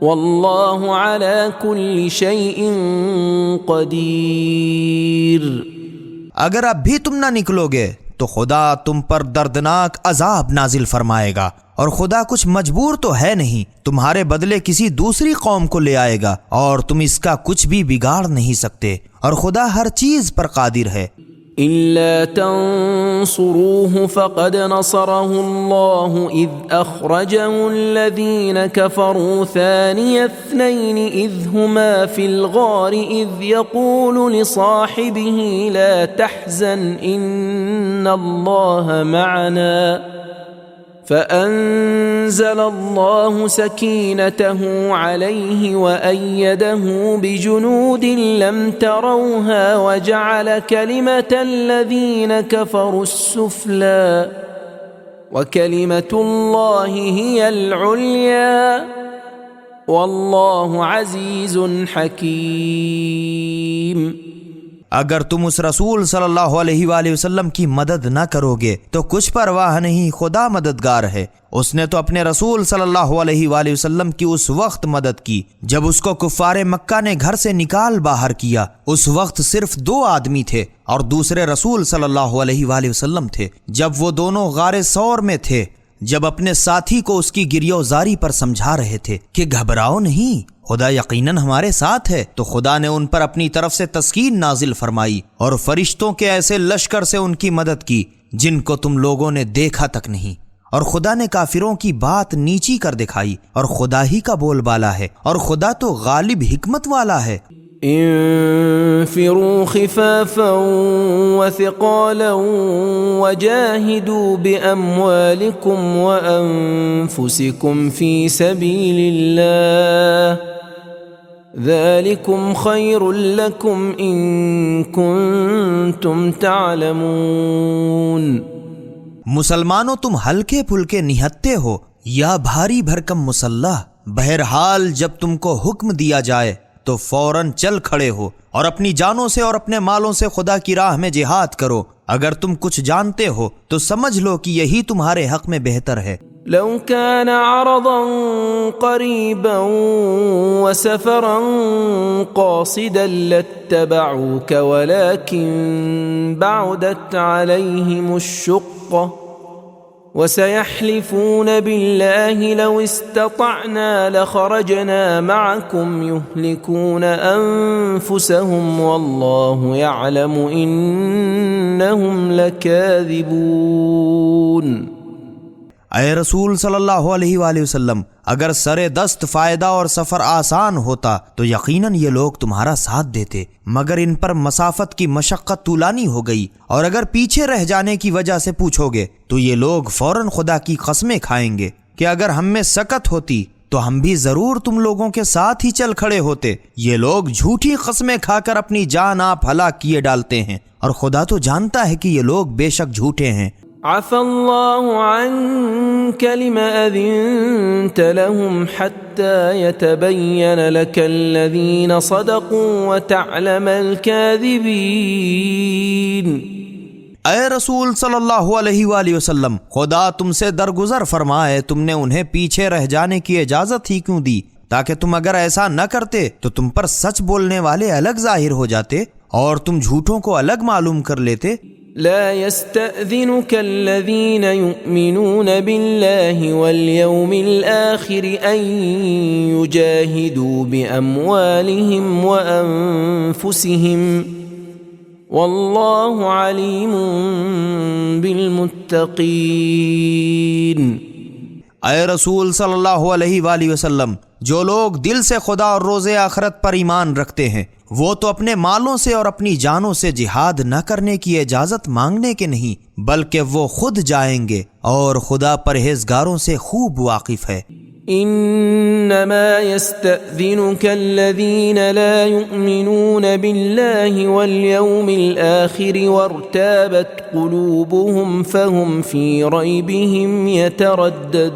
وَاللَّهُ عَلَى كُلِّ شَيْءٍ قَدِيرٌ۔ اگر اب بھی تم نہ نکلو گے تو خدا تم پر دردناک عذاب نازل فرمائے گا، اور خدا کچھ مجبور تو ہے نہیں، تمہارے بدلے کسی دوسری قوم کو لے آئے گا اور تم اس کا کچھ بھی بگاڑ نہیں سکتے، اور خدا ہر چیز پر قادر ہے۔ إِلَّا تَنصُرُوهُ فَقَدْ نَصَرَهُ اللَّهُ إِذْ أَخْرَجَهُ الَّذِينَ كَفَرُوا ثَانِيَ اثْنَيْنِ إِذْ هُمَا فِي الْغَارِ إِذْ يَقُولُ لِصَاحِبِهِ لَا تَحْزَنْ إِنَّ اللَّهَ مَعَنَا فأنزل الله سكينته عليه وأيده بجنود لم تروها وجعل كلمة الذين كفروا السفلى وكلمة الله هي العليا والله عزيز حكيم۔ اگر تم اس رسول صلی اللہ علیہ وآلہ وسلم کی مدد نہ کرو گے تو کچھ پرواہ نہیں، خدا مددگار ہے۔ اس نے تو اپنے رسول صلی اللہ علیہ وآلہ وسلم کی اس وقت مدد کی جب اس کو کفار مکہ نے گھر سے نکال باہر کیا۔ اس وقت صرف 2 آدمی تھے اور دوسرے رسول صلی اللہ علیہ وآلہ وسلم تھے۔ جب وہ دونوں غار ثور میں تھے، جب اپنے ساتھی کو اس کی گریوزاری پر سمجھا رہے تھے کہ گھبراؤ نہیں، خدا یقیناً ہمارے ساتھ ہے، تو خدا نے ان پر اپنی طرف سے تسکین نازل فرمائی اور فرشتوں کے ایسے لشکر سے ان کی مدد کی جن کو تم لوگوں نے دیکھا تک نہیں، اور خدا نے کافروں کی بات نیچی کر دکھائی، اور خدا ہی کا بول بالا ہے، اور خدا تو غالب حکمت والا ہے۔ انفروا خفافا وثقالا وجاهدوا بأموالكم وأنفسكم في سبيل الله ذلكم خير لكم إن كنتم تعلمون۔ مسلمانوں، تم ہلکے پھلکے نہتے ہو یا بھاری بھرکم مسلح، بہرحال جب تم کو حکم دیا جائے تو فوراً چل کھڑے ہو اور اپنی جانوں سے اور اپنے مالوں سے خدا کی راہ میں جہاد کرو۔ اگر تم کچھ جانتے ہو تو سمجھ لو کہ یہی تمہارے حق میں بہتر ہے۔ لو كان عرضا قريبا وسفرا قاصدا لاتبعوك ولكن بعدت عليهم الشقة وسيحلفون بالله لو استطعنا لخرجنا معكم يهلكون أنفسهم والله يعلم إنهم لكاذبون۔ اے رسول صلی اللہ علیہ وآلہ وسلم، اگر سر دست فائدہ اور سفر آسان ہوتا تو یقیناً یہ لوگ تمہارا ساتھ دیتے، مگر ان پر مسافت کی مشقت طولانی ہو گئی، اور اگر پیچھے رہ جانے کی وجہ سے پوچھو گے تو یہ لوگ فوراً خدا کی قسمیں کھائیں گے کہ اگر ہم میں سکت ہوتی تو ہم بھی ضرور تم لوگوں کے ساتھ ہی چل کھڑے ہوتے۔ یہ لوگ جھوٹی قسمیں کھا کر اپنی جان آپ ہلاک کیے ڈالتے ہیں، اور خدا تو جانتا ہے کہ یہ لوگ بے شک جھوٹے ہیں۔ عفى الله عنك لم أذنت لهم حتى يتبين لك الذين صدقوا وتعلم الكاذبين۔ اے رسول صلی اللہ علیہ وآلہ وسلم، خدا تم سے درگزر فرمائے، تم نے انہیں پیچھے رہ جانے کی اجازت ہی کیوں دی؟ تاکہ تم اگر ایسا نہ کرتے تو تم پر سچ بولنے والے الگ ظاہر ہو جاتے اور تم جھوٹوں کو الگ معلوم کر لیتے۔ لا يستأذنك الذين يؤمنون بالله واليوم الآخر أن يجاهدوا بأموالهم وأنفسهم والله عليم بالمتقين۔ اے رسول صلی اللہ علیہ وآلہ وسلم، جو لوگ دل سے خدا اور روز آخرت پر ایمان رکھتے ہیں وہ تو اپنے مالوں سے اور اپنی جانوں سے جہاد نہ کرنے کی اجازت مانگنے کے نہیں بلکہ وہ خود جائیں گے، اور خدا پرہیزگاروں سے خوب واقف ہے۔ انما يستأذنك الذين لا يؤمنون بالله واليوم الآخر وارتابت قلوبهم فهم في ريبهم يترددون۔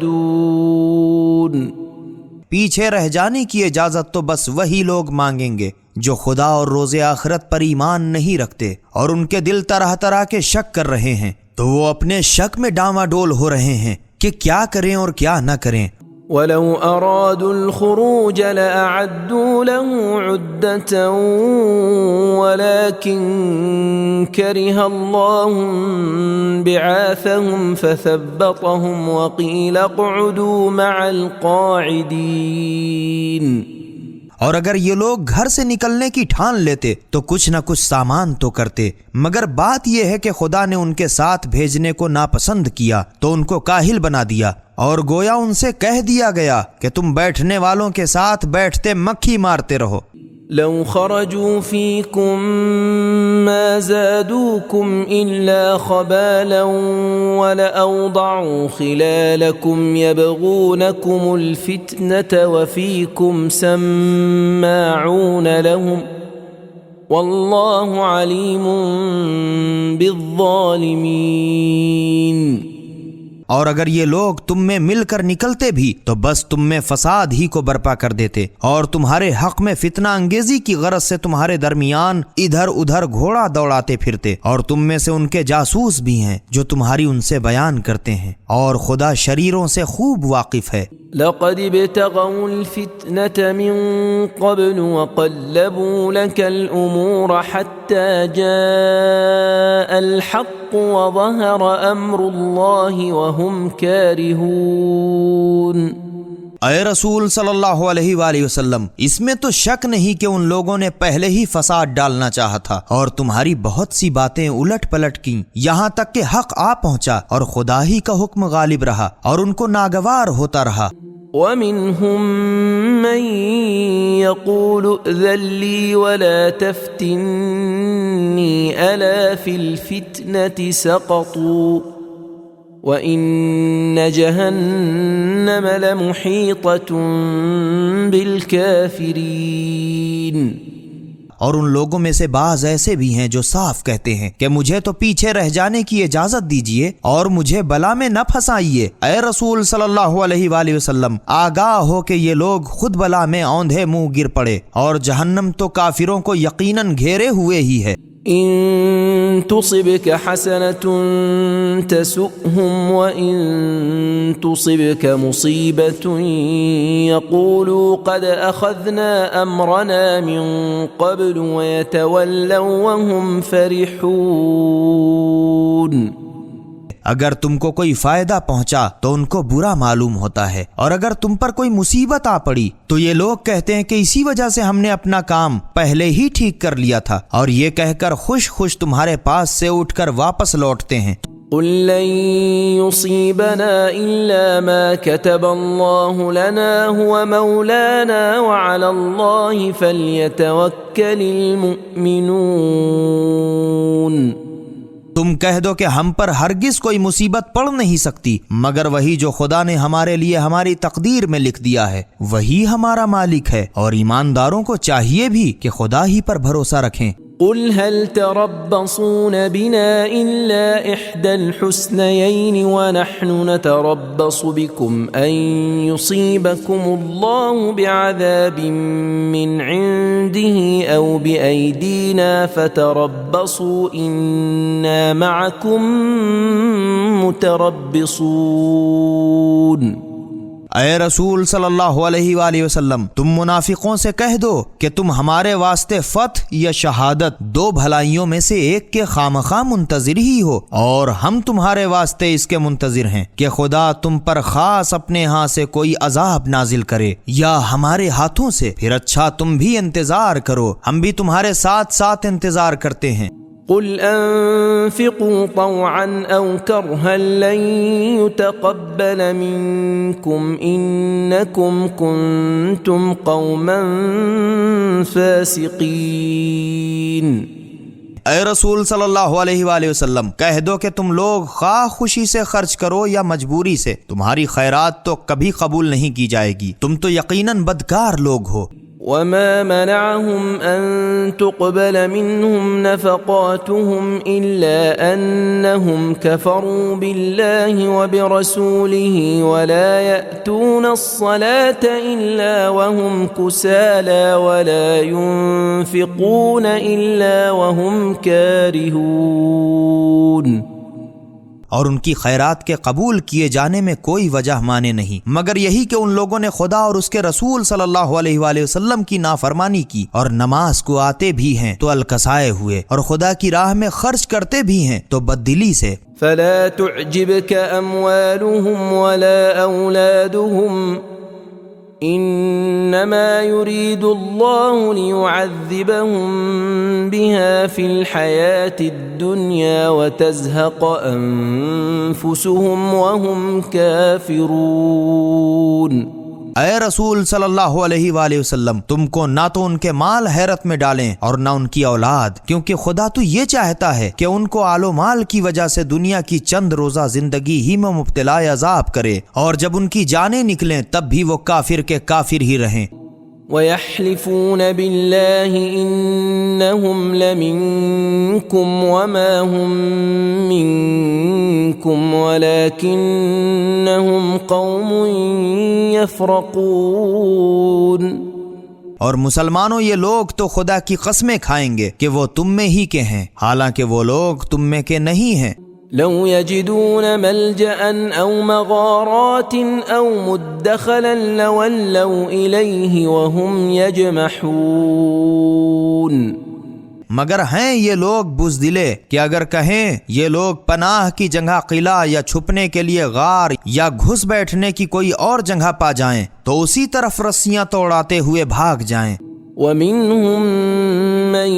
پیچھے رہ جانے کی اجازت تو بس وہی لوگ مانگیں گے جو خدا اور روز آخرت پر ایمان نہیں رکھتے اور ان کے دل طرح طرح کے شک کر رہے ہیں، تو وہ اپنے شک میں ڈاواں ڈول ہو رہے ہیں کہ کیا کریں اور کیا نہ کریں۔ ولو أرادوا الخروج لأعدوا له عدة ولكن كره الله بعاثهم فثبطهم وقيل اقعدوا مع القاعدين۔ اور اگر یہ لوگ گھر سے نکلنے کی ٹھان لیتے تو کچھ نہ کچھ سامان تو کرتے، مگر بات یہ ہے کہ خدا نے ان کے ساتھ بھیجنے کو ناپسند کیا تو ان کو کاہل بنا دیا، اور گویا ان سے کہہ دیا گیا کہ تم بیٹھنے والوں کے ساتھ بیٹھتے مکھی مارتے رہو۔ لو خرجوا فيكم ما زادوكم إلا خبالا ولأوضعوا خلالكم يبغونكم الفتنة وفيكم سماعون لهم والله عليم بالظالمين۔ اور اگر یہ لوگ تم میں مل کر نکلتے بھی تو بس تم میں فساد ہی کو برپا کر دیتے، اور تمہارے حق میں فتنہ انگیزی کی غرض سے تمہارے درمیان ادھر ادھر گھوڑا دوڑاتے پھرتے، اور تم میں سے ان کے جاسوس بھی ہیں جو تمہاری ان سے بیان کرتے ہیں، اور خدا شریروں سے خوب واقف ہے۔ لقد ابتغوا الفتنة من قبل وقلبوا لك الأمور حتى جاء الحق وظهر أمر الله وهم كارهون۔ اے رسول صلی اللہ علیہ وآلہ وسلم، اس میں تو شک نہیں کہ ان لوگوں نے پہلے ہی فساد ڈالنا چاہا تھا اور تمہاری بہت سی باتیں الٹ پلٹ کی، یہاں تک کہ حق آ پہنچا اور خدا ہی کا حکم غالب رہا اور ان کو ناگوار ہوتا رہا۔ وَمِنْهُمْ مَنْ يَقُولُ ائْذَنْ لِي وَلَا تَفْتِنِّي أَلَا فِي الْفِتْنَةِ سَقَطُوا وَإِنَّ جَهَنَّمَ لَمُحِيطَةٌ بِالْكَافِرِينَ۔ اور ان لوگوں میں سے بعض ایسے بھی ہیں جو صاف کہتے ہیں کہ مجھے تو پیچھے رہ جانے کی اجازت دیجیے اور مجھے بلا میں نہ پھنسائیے۔ اے رسول صلی اللہ علیہ وآلہ وسلم، آگاہ ہو کہ یہ لوگ خود بلا میں اوندھے منہ گر پڑے، اور جہنم تو کافروں کو یقیناً گھیرے ہوئے ہی ہے۔ إن تصبك حسنة تسؤهم وإن تصبك مصيبة يقولوا قد أخذنا أمرنا من قبل ويتولوا وهم فرحون۔ اگر تم کو کوئی فائدہ پہنچا تو ان کو برا معلوم ہوتا ہے، اور اگر تم پر کوئی مصیبت آ پڑی تو یہ لوگ کہتے ہیں کہ اسی وجہ سے ہم نے اپنا کام پہلے ہی ٹھیک کر لیا تھا، اور یہ کہہ کر خوش خوش تمہارے پاس سے اٹھ کر واپس لوٹتے ہیں۔ قل لن يصيبنا إلا ما كتب الله لنا هو مولانا وعلى الله فليتوكل المؤمنون۔ تم کہہ دو کہ ہم پر ہرگز کوئی مصیبت پڑ نہیں سکتی مگر وہی جو خدا نے ہمارے لیے ہماری تقدیر میں لکھ دیا ہے، وہی ہمارا مالک ہے، اور ایمانداروں کو چاہیے بھی کہ خدا ہی پر بھروسہ رکھیں۔ قل هل تربصون بنا إلا إحدى الحسنيين ونحن نتربص بكم أن يصيبكم الله بعذاب من عنده أو بأيدينا فتربصوا إنا معكم متربصون۔ اے رسول صلی اللہ علیہ وآلہ وسلم، تم منافقوں سے کہہ دو کہ تم ہمارے واسطے فتح یا شہادت، دو بھلائیوں میں سے ایک کے خامخواہ منتظر ہی ہو، اور ہم تمہارے واسطے اس کے منتظر ہیں کہ خدا تم پر خاص اپنے ہاں سے کوئی عذاب نازل کرے یا ہمارے ہاتھوں سے، پھر اچھا تم بھی انتظار کرو، ہم بھی تمہارے ساتھ ساتھ انتظار کرتے ہیں۔ قل انفقوا طوعا او كرها لن يتقبل منكم انكم كنتم قوما فاسقين۔ اے رسول صلی اللہ علیہ وآلہ وسلم، کہہ دو کہ تم لوگ خواہ خوشی سے خرچ کرو یا مجبوری سے، تمہاری خیرات تو کبھی قبول نہیں کی جائے گی، تم تو یقیناً بدکار لوگ ہو۔ وما منعهم أن تقبل منهم نفقاتهم إلا أنهم كفروا بالله وبرسوله ولا يأتون الصلاة إلا وهم كسالى ولا ينفقون إلا وهم كارهون۔ اور ان کی خیرات کے قبول کیے جانے میں کوئی وجہ مانے نہیں مگر یہی کہ ان لوگوں نے خدا اور اس کے رسول صلی اللہ علیہ وآلہ وسلم کی نافرمانی کی، اور نماز کو آتے بھی ہیں تو الکسائے ہوئے، اور خدا کی راہ میں خرچ کرتے بھی ہیں تو بددلی سے۔ فلا تعجبك أموالهم ولا أولادهم انما يريد الله ليعذبهم بها في الحياة الدنيا وتزهق انفسهم وهم كافرون۔ اے رسول صلی اللہ علیہ وآلہ وسلم، تم کو نہ تو ان کے مال حیرت میں ڈالیں اور نہ ان کی اولاد، کیونکہ خدا تو یہ چاہتا ہے کہ ان کو آل و مال کی وجہ سے دنیا کی چند روزہ زندگی ہی میں مبتلا عذاب کرے، اور جب ان کی جانیں نکلیں تب بھی وہ کافر کے کافر ہی رہیں۔ وَيَحْلِفُونَ بِاللَّهِ إِنَّهُمْ لَمِنكُمْ وَمَا هُمْ مِنكُمْ وَلَكِنَّهُمْ قَوْمٌ يَفْرَقُونَ۔ اور مسلمانوں، یہ لوگ تو خدا کی قسمیں کھائیں گے کہ وہ تم میں ہی کے ہیں، حالانکہ وہ لوگ تم میں کے نہیں ہیں۔ لو يجدون ملجأ أو مغارات أو مدخلا لولوا إليه وهم يجمحون۔ مگر ہیں یہ لوگ بزدلے کہ اگر کہیں یہ لوگ پناہ کی جگہ قلعہ یا چھپنے کے لیے غار یا گھس بیٹھنے کی کوئی اور جگہ پا جائیں تو اسی طرف رسیاں توڑاتے ہوئے بھاگ جائیں۔ ومنهم من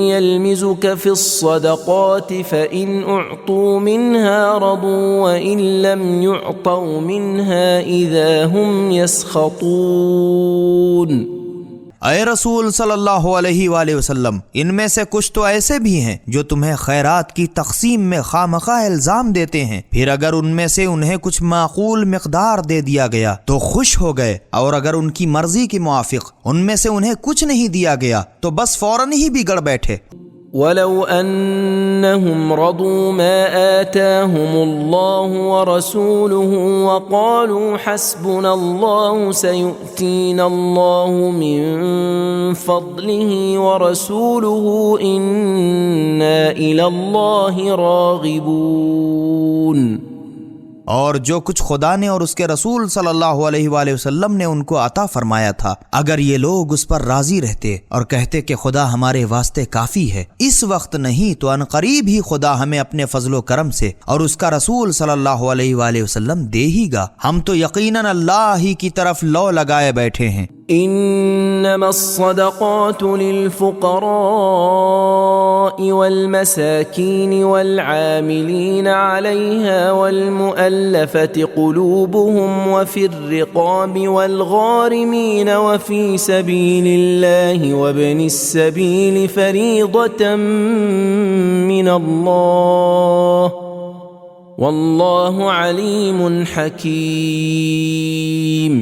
يلمزك في الصدقات فإن أعطوا منها رضوا وإن لم يعطوا منها إذا هم يسخطون۔ اے رسول صلی اللہ علیہ وآلہ وسلم، ان میں سے کچھ تو ایسے بھی ہیں جو تمہیں خیرات کی تقسیم میں خواہ الزام دیتے ہیں، پھر اگر ان میں سے انہیں کچھ معقول مقدار دے دیا گیا تو خوش ہو گئے، اور اگر ان کی مرضی کے موافق ان میں سے انہیں کچھ نہیں دیا گیا تو بس فوراً ہی بگڑ بیٹھے۔ ولو أنهم رضوا ما آتاهم الله ورسوله وقالوا حسبنا الله سيؤتينا الله من فضله ورسوله إنا إلى الله راغبون۔ اور جو کچھ خدا نے اور اس کے رسول صلی اللہ علیہ وآلہ وسلم نے ان کو عطا فرمایا تھا، اگر یہ لوگ اس پر راضی رہتے اور کہتے کہ خدا ہمارے واسطے کافی ہے، اس وقت نہیں تو ان قریب ہی خدا ہمیں اپنے فضل و کرم سے اور اس کا رسول صلی اللہ علیہ وآلہ وسلم دے ہی گا، ہم تو یقیناً اللہ ہی کی طرف لو لگائے بیٹھے ہیں۔ انما الصدقات للفقراء والمساكين والعاملين عليها والمؤلفة قلوبهم وفي الرقاب والغارمين وفي سبيل الله وابن السبيل فريضة من الله والله عليم حكيم۔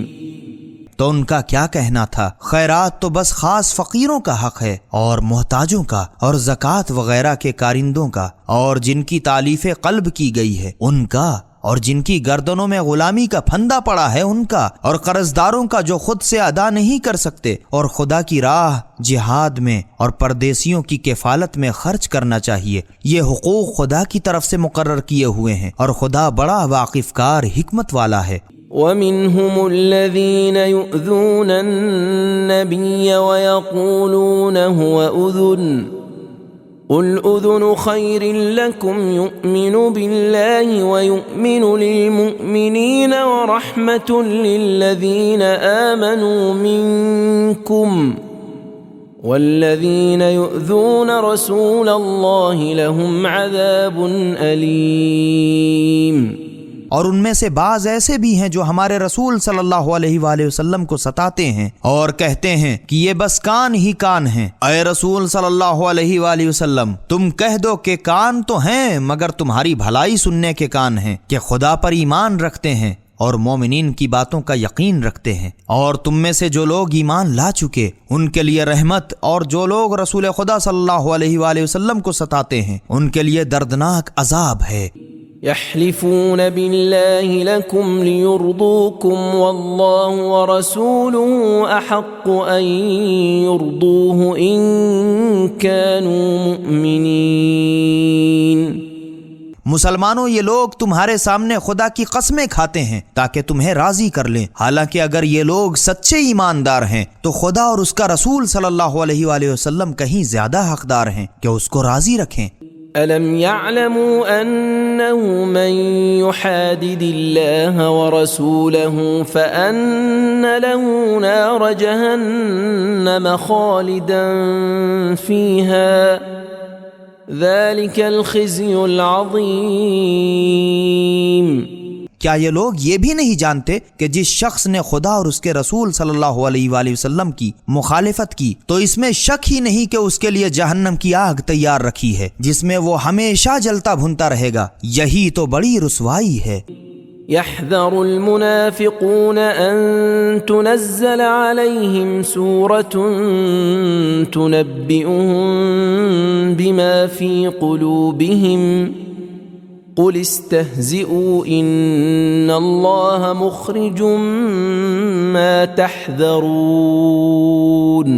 تو ان کا کیا کہنا تھا؟ خیرات تو بس خاص فقیروں کا حق ہے اور محتاجوں کا اور زکوٰۃ وغیرہ کے کارندوں کا، اور جن کی تالیف قلب کی گئی ہے ان کا، اور جن کی گردنوں میں غلامی کا پھندا پڑا ہے ان کا، اور قرضداروں کا جو خود سے ادا نہیں کر سکتے، اور خدا کی راہ، جہاد میں اور پردیسیوں کی کفالت میں خرچ کرنا چاہیے۔ یہ حقوق خدا کی طرف سے مقرر کیے ہوئے ہیں اور خدا بڑا واقف کار، حکمت والا ہے۔ وَمِنْهُمُ الَّذِينَ يُؤْذُونَ النَّبِيَّ وَيَقُولُونَ هُوَ أُذُنٌ قُلْ أُذُنُ خَيْرٍ لَكُمْ يُؤْمِنُ بِاللَّهِ وَيُؤْمِنُ لِلْمُؤْمِنِينَ وَرَحْمَةٌ لِلَّذِينَ آمَنُوا مِنْكُمْ وَالَّذِينَ يُؤْذُونَ رَسُولَ اللَّهِ لَهُمْ عَذَابٌ أَلِيمٌ۔ اور ان میں سے بعض ایسے بھی ہیں جو ہمارے رسول صلی اللہ علیہ وآلہ وسلم کو ستاتے ہیں اور کہتے ہیں کہ یہ بس کان ہی کان ہیں۔ اے رسول صلی اللہ علیہ وآلہ وسلم، تم کہہ دو کہ کان تو ہیں مگر تمہاری بھلائی سننے کے کان ہیں، کہ خدا پر ایمان رکھتے ہیں اور مومنین کی باتوں کا یقین رکھتے ہیں، اور تم میں سے جو لوگ ایمان لا چکے ان کے لیے رحمت، اور جو لوگ رسول خدا صلی اللہ علیہ وآلہ وسلم کو ستاتے ہیں ان کے لیے دردناک عذاب ہے۔ يحلفون بالله لكم ليرضوكم والله ورسوله أحق أن يرضوه إن كانوا مؤمنين۔ مسلمانوں، یہ لوگ تمہارے سامنے خدا کی قسمیں کھاتے ہیں تاکہ تمہیں راضی کر لیں، حالانکہ اگر یہ لوگ سچے ایماندار ہیں تو خدا اور اس کا رسول صلی اللہ علیہ وآلہ وسلم کہیں زیادہ حقدار ہیں کہ اس کو راضی رکھیں۔ أَلَمْ يَعْلَمُوا أَنَّهُ مَنْ يُحَادِدِ اللَّهَ وَرَسُولَهُ فَأَنَّ لَهُ نَارَ جَهَنَّمَ خَالِدًا فِيهَا ذَلِكَ الْخِزْيُ الْعَظِيمُ۔ کیا یہ لوگ یہ بھی نہیں جانتے کہ جس شخص نے خدا اور اس کے رسول صلی اللہ علیہ وآلہ وسلم کی مخالفت کی تو اس میں شک ہی نہیں کہ اس کے لیے جہنم کی آگ تیار رکھی ہے جس میں وہ ہمیشہ جلتا بھنتا رہے گا، یہی تو بڑی رسوائی ہے۔ يحذر المنافقون أن تنزل عليهم سورة تنبئهم بما في قلوبهم قل استهزئوا إن الله مخرج ما تحذرون۔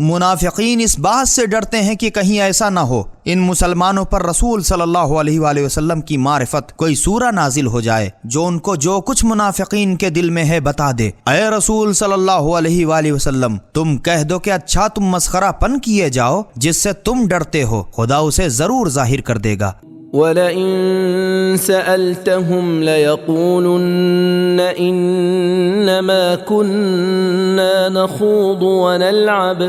منافقین اس بات سے ڈرتے ہیں کہ کہیں ایسا نہ ہو ان مسلمانوں پر رسول صلی اللہ علیہ وآلہ وسلم کی معرفت کوئی سورہ نازل ہو جائے جو ان کو جو کچھ منافقین کے دل میں ہے بتا دے۔ اے رسول صلی اللہ علیہ وآلہ وسلم، تم کہہ دو کہ اچھا تم مسخرہ پن کیے جاؤ، جس سے تم ڈرتے ہو خدا اسے ضرور ظاہر کر دے گا۔ وَلَئِن سَأَلْتَهُمْ لَيَقُولُنَّ إِنَّمَا كُنَّا نَخُوضُ وَنَلْعَبُ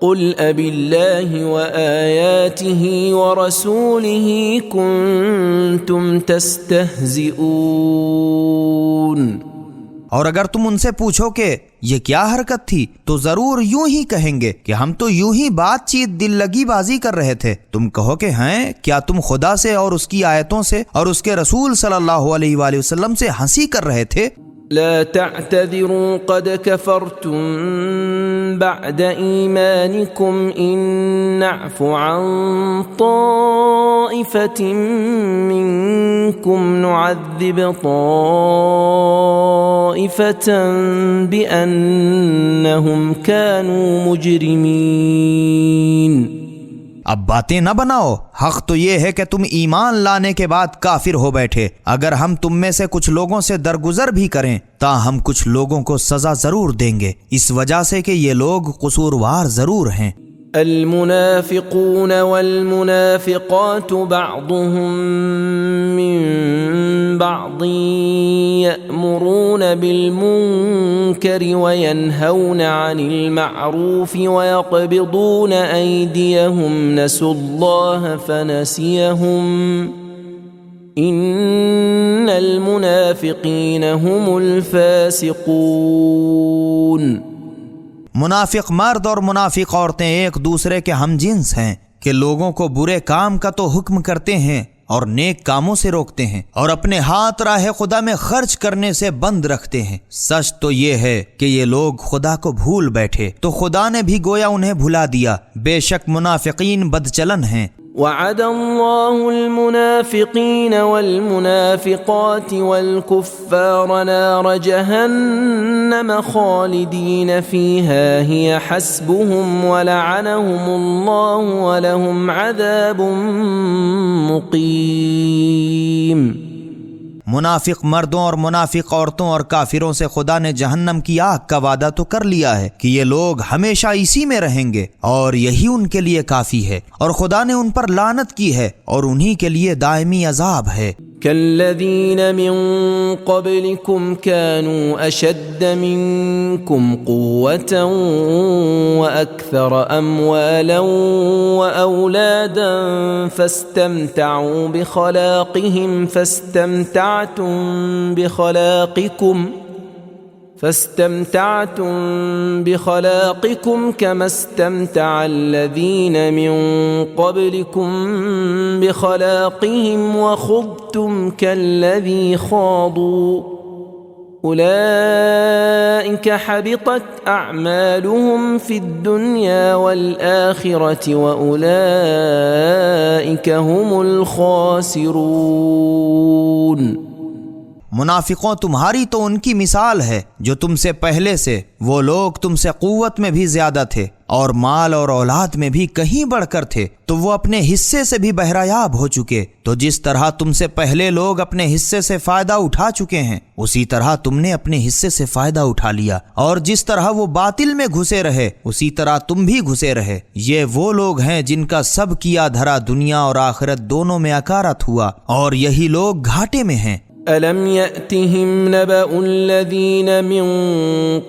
قُلْ أَبِاللَّهِ وَآيَاتِهِ وَرَسُولِهِ كُنْتُمْ تَسْتَهْزِئُونَ۔ اور اگر تم ان سے پوچھو کہ یہ کیا حرکت تھی تو ضرور یوں ہی کہیں گے کہ ہم تو یوں ہی بات چیت دل لگی بازی کر رہے تھے۔ تم کہو کہ ہیں کیا تم خدا سے اور اس کی آیتوں سے اور اس کے رسول صلی اللہ علیہ وآلہ وسلم سے ہنسی کر رہے تھے؟ لا تعتذروا قد كفرتم بعد إيمانكم إن نعف عن طائفة منكم نعذب طائفة بأنهم كانوا مجرمين۔ اب باتیں نہ بناؤ، حق تو یہ ہے کہ تم ایمان لانے کے بعد کافر ہو بیٹھے۔ اگر ہم تم میں سے کچھ لوگوں سے درگزر بھی کریں تا ہم کچھ لوگوں کو سزا ضرور دیں گے، اس وجہ سے کہ یہ لوگ قصوروار ضرور ہیں۔ المنافقون والمنافقات بعضهم من بعض يأمرون بالمنكر وينهون عن المعروف ويقبضون أيديهم نسوا الله فنسيهم إن المنافقين هم الفاسقون۔ منافق مرد اور منافق عورتیں ایک دوسرے کے ہم جنس ہیں کہ لوگوں کو برے کام کا تو حکم کرتے ہیں اور نیک کاموں سے روکتے ہیں اور اپنے ہاتھ راہ خدا میں خرچ کرنے سے بند رکھتے ہیں۔ سچ تو یہ ہے کہ یہ لوگ خدا کو بھول بیٹھے تو خدا نے بھی گویا انہیں بھلا دیا۔ بے شک منافقین بدچلن ہیں۔ وعد الله المنافقين والمنافقات والكفار نار جهنم خالدين فيها هي حسبهم ولعنهم الله ولهم عذاب مقيم۔ منافق مردوں اور منافق عورتوں اور کافروں سے خدا نے جہنم کی آگ کا وعدہ تو کر لیا ہے کہ یہ لوگ ہمیشہ اسی میں رہیں گے اور یہی ان کے لیے کافی ہے، اور خدا نے ان پر لعنت کی ہے اور انہی کے لیے دائمی عذاب ہے۔ كالذين من قبلكم كانوا أشد منكم قوة وأكثر أموالا وأولادا فاستمتعوا بخلاقهم فاستمتعتم بخلاقكم كما استمتع الذين من قبلكم بخلاقهم وخضتم كالذي خاضوا أولئك حبطت أعمالهم في الدنيا والآخرة وأولئك هم الخاسرون۔ منافقوں تمہاری تو ان کی مثال ہے جو تم سے پہلے سے، وہ لوگ تم سے قوت میں بھی زیادہ تھے اور مال اور اولاد میں بھی کہیں بڑھ کر تھے، تو وہ اپنے حصے سے بھی بہرایاب ہو چکے۔ تو جس طرح تم سے پہلے لوگ اپنے حصے سے فائدہ اٹھا چکے ہیں اسی طرح تم نے اپنے حصے سے فائدہ اٹھا لیا، اور جس طرح وہ باطل میں گھسے رہے اسی طرح تم بھی گھسے رہے۔ یہ وہ لوگ ہیں جن کا سب کیا دھرا دنیا اور آخرت دونوں میں اکارت ہوا، اور یہی لوگ گھاٹے میں ہیں۔ أَلَمْ يَأْتِهِمْ نَبَأُ الَّذِينَ مِنْ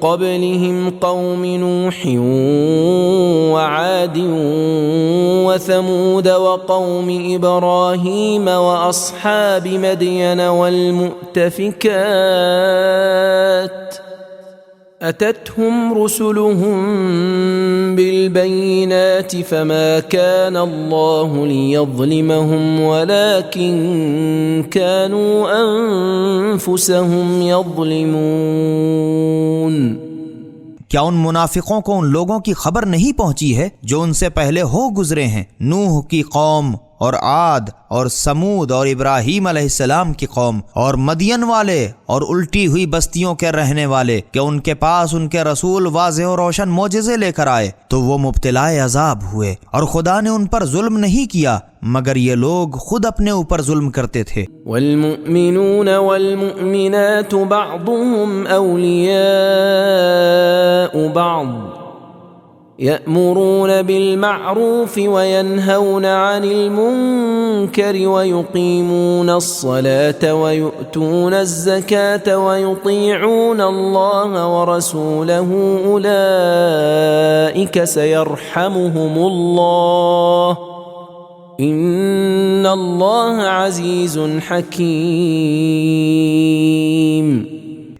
قَبْلِهِمْ قَوْمِ نُوحٍ وَعَادٍ وَثَمُودَ وَقَوْمِ إِبْرَاهِيمَ وَأَصْحَابِ مَدْيَنَ وَالْمُؤْتَفِكَاتِ أتتهم رسلهم بالبينات فما كان الله ليظلمهم ولكن كانوا أنفسهم يظلمون۔ کیا ان منافقوں کو ان لوگوں کی خبر نہیں پہنچی ہے جو ان سے پہلے ہو گزرے ہیں، نوح کی قوم اور عاد اور سمود اور ابراہیم علیہ السلام کی قوم اور مدین والے اور الٹی ہوئی بستیوں کے رہنے والے، کہ ان کے پاس ان کے رسول واضح اور روشن معجزے لے کر آئے تو وہ مبتلا عذاب ہوئے، اور خدا نے ان پر ظلم نہیں کیا مگر یہ لوگ خود اپنے اوپر ظلم کرتے تھے۔ والمؤمنون والمؤمنات بعضهم أولياء بعض يأمرون بالمعروف وينهون عن المنكر ويقيمون الصلاة ويؤتون الزكاة ويطيعون الله ورسوله أولئك سيرحمهم الله إن الله عزيز حكيم۔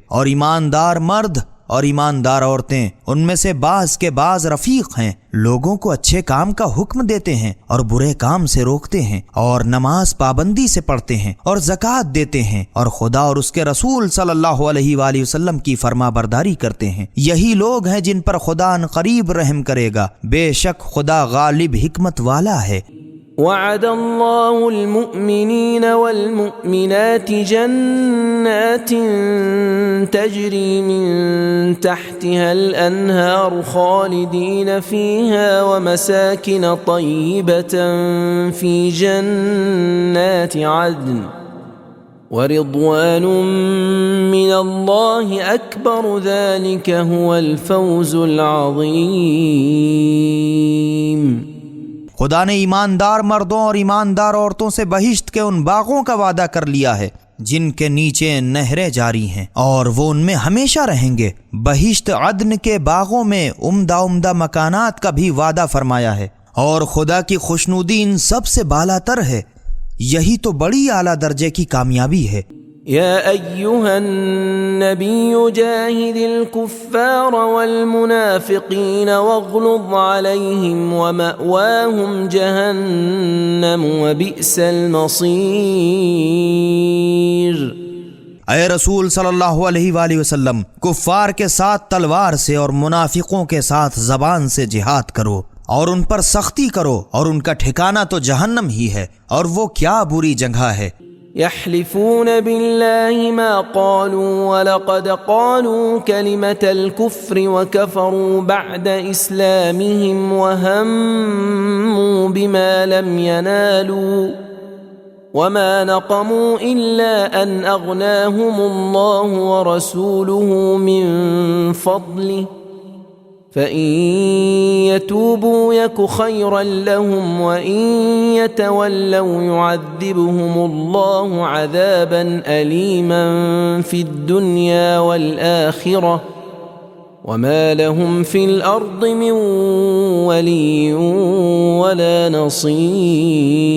اور ایماندار مرد اور ایماندار عورتیں ان میں سے بعض کے بعض رفیق ہیں، لوگوں کو اچھے کام کا حکم دیتے ہیں اور برے کام سے روکتے ہیں، اور نماز پابندی سے پڑھتے ہیں اور زکوٰۃ دیتے ہیں، اور خدا اور اس کے رسول صلی اللہ علیہ وآلہ وسلم کی فرما برداری کرتے ہیں۔ یہی لوگ ہیں جن پر خدا ان قریب رحم کرے گا، بے شک خدا غالب حکمت والا ہے۔ وعد الله المؤمنين والمؤمنات جنات تجري من تحتها الأنهار خالدين فيها ومساكن طيبة في جنات عدن ورضوان من الله أكبر ذلك هو الفوز العظيم۔ خدا نے ایماندار مردوں اور ایماندار عورتوں سے بہشت کے ان باغوں کا وعدہ کر لیا ہے جن کے نیچے نہریں جاری ہیں اور وہ ان میں ہمیشہ رہیں گے۔ بہشت عدن کے باغوں میں عمدہ عمدہ مکانات کا بھی وعدہ فرمایا ہے، اور خدا کی خوشنودی ان سب سے بالا تر ہے، یہی تو بڑی اعلیٰ درجے کی کامیابی ہے۔ يا أيها النبي جاهد الكفار والمنافقين واغلظ عليهم ومأواهم جهنم وبئس المصير۔ اے رسول صلی اللہ علیہ وآلہ وسلم، کفار کے ساتھ تلوار سے اور منافقوں کے ساتھ زبان سے جہاد کرو اور ان پر سختی کرو، اور ان کا ٹھکانہ تو جہنم ہی ہے، اور وہ کیا بری جگہ ہے۔ يحلفون بالله ما قالوا ولقد قالوا كلمة الكفر وكفروا بعد إسلامهم وهموا بما لم ينالوا وما نقموا إلا أن أغناهم الله ورسوله من فضله فإن يتوبوا يك خيرا لهم وإن يتولوا يعذبهم الله عذابا أليما في الدنيا والآخرة وما لهم في الأرض من ولي ولا نصير۔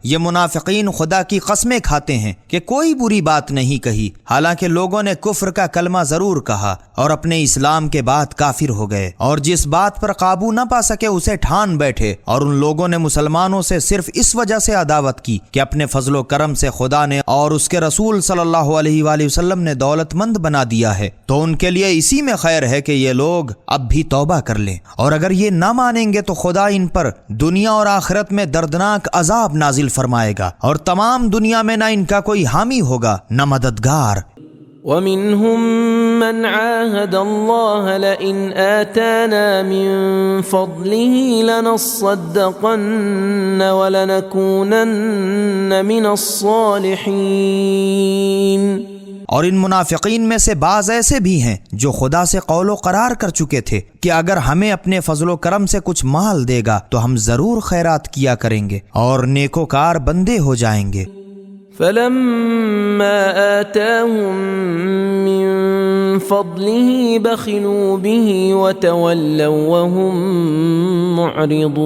یہ منافقین خدا کی قسمیں کھاتے ہیں کہ کوئی بری بات نہیں کہی، حالانکہ لوگوں نے کفر کا کلمہ ضرور کہا اور اپنے اسلام کے بعد کافر ہو گئے، اور جس بات پر قابو نہ پا سکے اسے ٹھان بیٹھے، اور ان لوگوں نے مسلمانوں سے صرف اس وجہ سے عداوت کی کہ اپنے فضل و کرم سے خدا نے اور اس کے رسول صلی اللہ علیہ وآلہ وسلم نے دولت مند بنا دیا ہے، تو ان کے لیے اسی میں خیر ہے کہ یہ لوگ اب بھی توبہ کر لیں، اور اگر یہ نہ مانیں گے تو خدا ان پر دنیا اور آخرت میں دردناک عذاب نازل فرمائے گا، اور تمام دنیا میں نہ ان کا کوئی حامی ہوگا نہ مددگار۔ ومنهم من عاهد الله لئن آتانا من فضله لنصدقن ولنكونن من الصالحين۔ اور ان منافقین میں سے بعض ایسے بھی ہیں جو خدا سے قول و قرار کر چکے تھے کہ اگر ہمیں اپنے فضل و کرم سے کچھ مال دے گا تو ہم ضرور خیرات کیا کریں گے اور نیکوکار بندے ہو جائیں گے۔ فلما آتاهم من فضله بخلوا به وتولوا وهم معرضون۔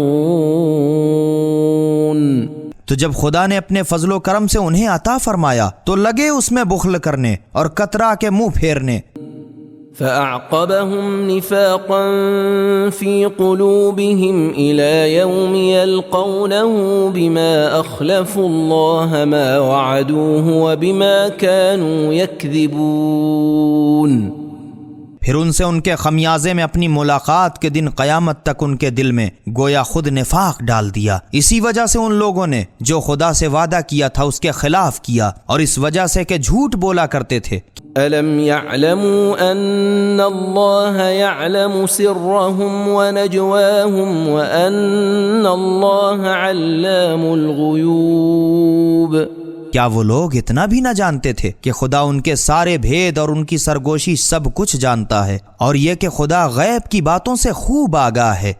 تو جب خدا نے اپنے فضل و کرم سے انہیں عطا فرمایا تو لگے اس میں بخل کرنے اور کترا کے منہ پھیرنے۔ فأعقبهم نفاقا في قلوبهم إلى يوم يلقونه بما أخلفوا الله ما وعدوه وبما كانوا يكذبون۔ پھر ان سے ان کے خمیازے میں اپنی ملاقات کے دن قیامت تک ان کے دل میں گویا خود نفاق ڈال دیا، اسی وجہ سے ان لوگوں نے جو خدا سے وعدہ کیا تھا اس کے خلاف کیا، اور اس وجہ سے کہ جھوٹ بولا کرتے تھے۔ أَلَمْ يَعْلَمُوا أَنَّ اللَّهَ يَعْلَمُ سِرَّهُمْ وَنَجْوَاهُمْ وَأَنَّ اللَّهَ عَلَّامُ الْغُيُوبِ۔ کیا وہ لوگ اتنا بھی نہ جانتے تھے کہ خدا ان کے سارے بھید اور ان کی سرگوشی سب کچھ جانتا ہے، اور یہ کہ خدا غیب کی باتوں سے خوب آگاہ ہے۔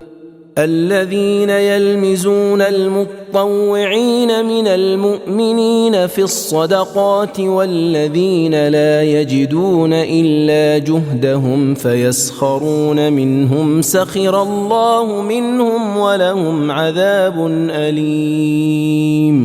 الذين يلمزون المطوعين من المؤمنين في الصدقات والذين لا يجدون إلا جهدهم فيسخرون منهم سخر الله منهم ولهم عذاب أليم۔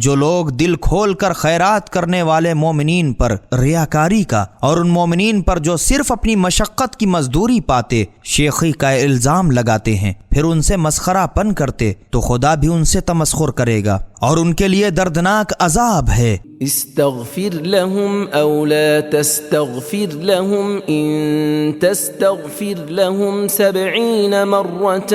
جو لوگ دل کھول کر خیرات کرنے والے مومنین پر ریاکاری کا اور ان مومنین پر جو صرف اپنی مشقت کی مزدوری پاتے شیخی کا الزام لگاتے ہیں، پھر ان سے مسخرہ پن کرتے، تو خدا بھی ان سے تمسخر کرے گا اور ان کے لیے دردناک عذاب ہے۔ استغفر لهم او لا تستغفر لهم ان تستغفر لهم 70 مرة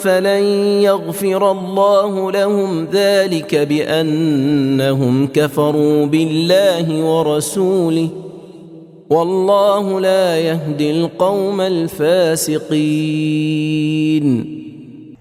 فلن يغفر الله لهم ذلك بأنهم كفروا بالله ورسوله والله لا يهدي القوم الفاسقين۔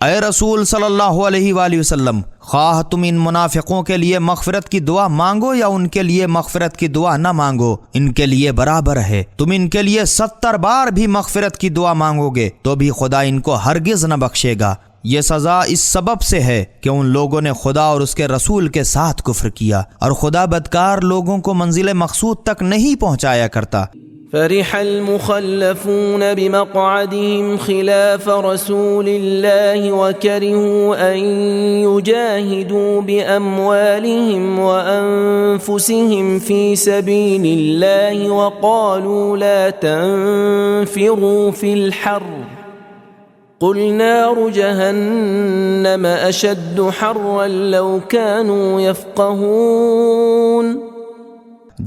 اے رسول صلی اللہ علیہ وآلہ وسلم، خواہ تم ان منافقوں کے لیے مغفرت کی دعا مانگو یا ان کے لیے مغفرت کی دعا نہ مانگو، ان کے لیے برابر ہے۔ تم ان کے لیے 70 بار بھی مغفرت کی دعا مانگو گے تو بھی خدا ان کو ہرگز نہ بخشے گا۔ یہ سزا اس سبب سے ہے کہ ان لوگوں نے خدا اور اس کے رسول کے ساتھ کفر کیا، اور خدا بدکار لوگوں کو منزل مقصود تک نہیں پہنچایا کرتا۔ فرح المخلفون بمقعدهم خلاف رسول الله وكرهوا أن يجاهدوا بأموالهم وأنفسهم في سبيل الله وقالوا لا تنفروا في الحر قل نار جهنم أشد حرا لو كانوا يفقهون۔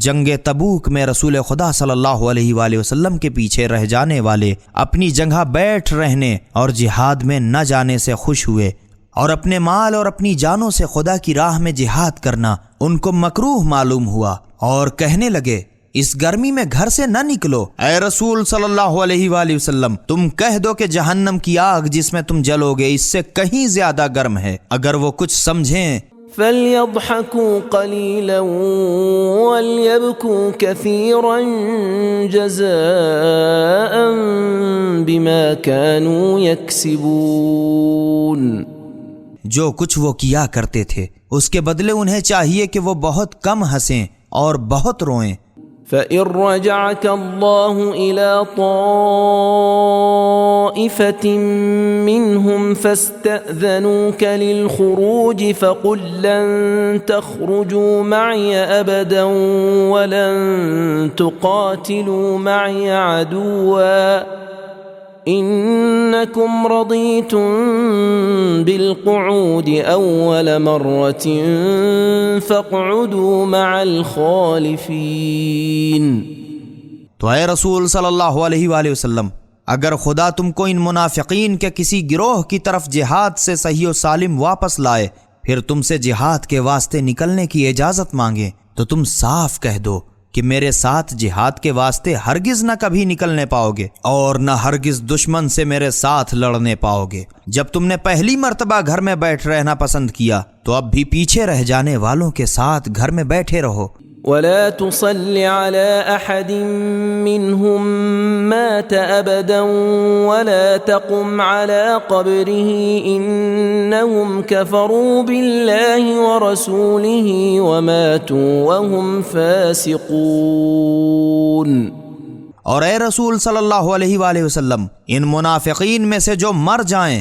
جنگ تبوک میں رسول خدا صلی اللہ علیہ وآلہ وسلم کے پیچھے رہ جانے والے اپنی جگہ بیٹھ رہنے اور جہاد میں نہ جانے سے خوش ہوئے، اور اپنے مال اور اپنی جانوں سے خدا کی راہ میں جہاد کرنا ان کو مکروہ معلوم ہوا، اور کہنے لگے اس گرمی میں گھر سے نہ نکلو۔ اے رسول صلی اللہ علیہ وآلہ وسلم، تم کہہ دو کہ جہنم کی آگ جس میں تم جلو گے اس سے کہیں زیادہ گرم ہے۔ اگر وہ کچھ سمجھیں فَلْيَضْحَكُوا قَلِيلًا وَلْيَبْكُوا كَثِيرًا جَزَاءً بِمَا كَانُوا يَكْسِبُونَ۔ جو کچھ وہ کیا کرتے تھے اس کے بدلے انہیں چاہیے کہ وہ بہت کم ہنسیں اور بہت روئیں۔ فَإِن رَّجَعَكَ اللَّهُ إِلَىٰ طَائِفَةٍ مِّنْهُمْ فَاسْتَأْذَنُوكَ لِلْخُرُوجِ فَقُل لَّن تَخْرُجُوا مَعِيَ أَبَدًا وَلَن تُقَاتِلُوا مَعِيَ عَدُوًّا إنكم رضيتم بالقعود أول مرة فاقعدوا مع الخالفين۔ تو اے رسول صلی اللہ علیہ وآلہ وسلم، اگر خدا تم کو ان منافقین کے کسی گروہ کی طرف جہاد سے صحیح و سالم واپس لائے، پھر تم سے جہاد کے واسطے نکلنے کی اجازت مانگے، تو تم صاف کہہ دو کہ میرے ساتھ جہاد کے واسطے ہرگز نہ کبھی نکلنے پاؤ گے اور نہ ہرگز دشمن سے میرے ساتھ لڑنے پاؤ گے۔ جب تم نے پہلی مرتبہ گھر میں بیٹھ رہنا پسند کیا تو اب بھی پیچھے رہ جانے والوں کے ساتھ گھر میں بیٹھے رہو۔ ولا تصل على أحد منهم مات أبدا ولا تقم على قبره إنهم كفروا بالله ورسوله وماتوا وهم فاسقون۔ اور اے رسول صلی اللہ علیہ وآلہ وسلم، ان منافقین میں سے جو مر جائیں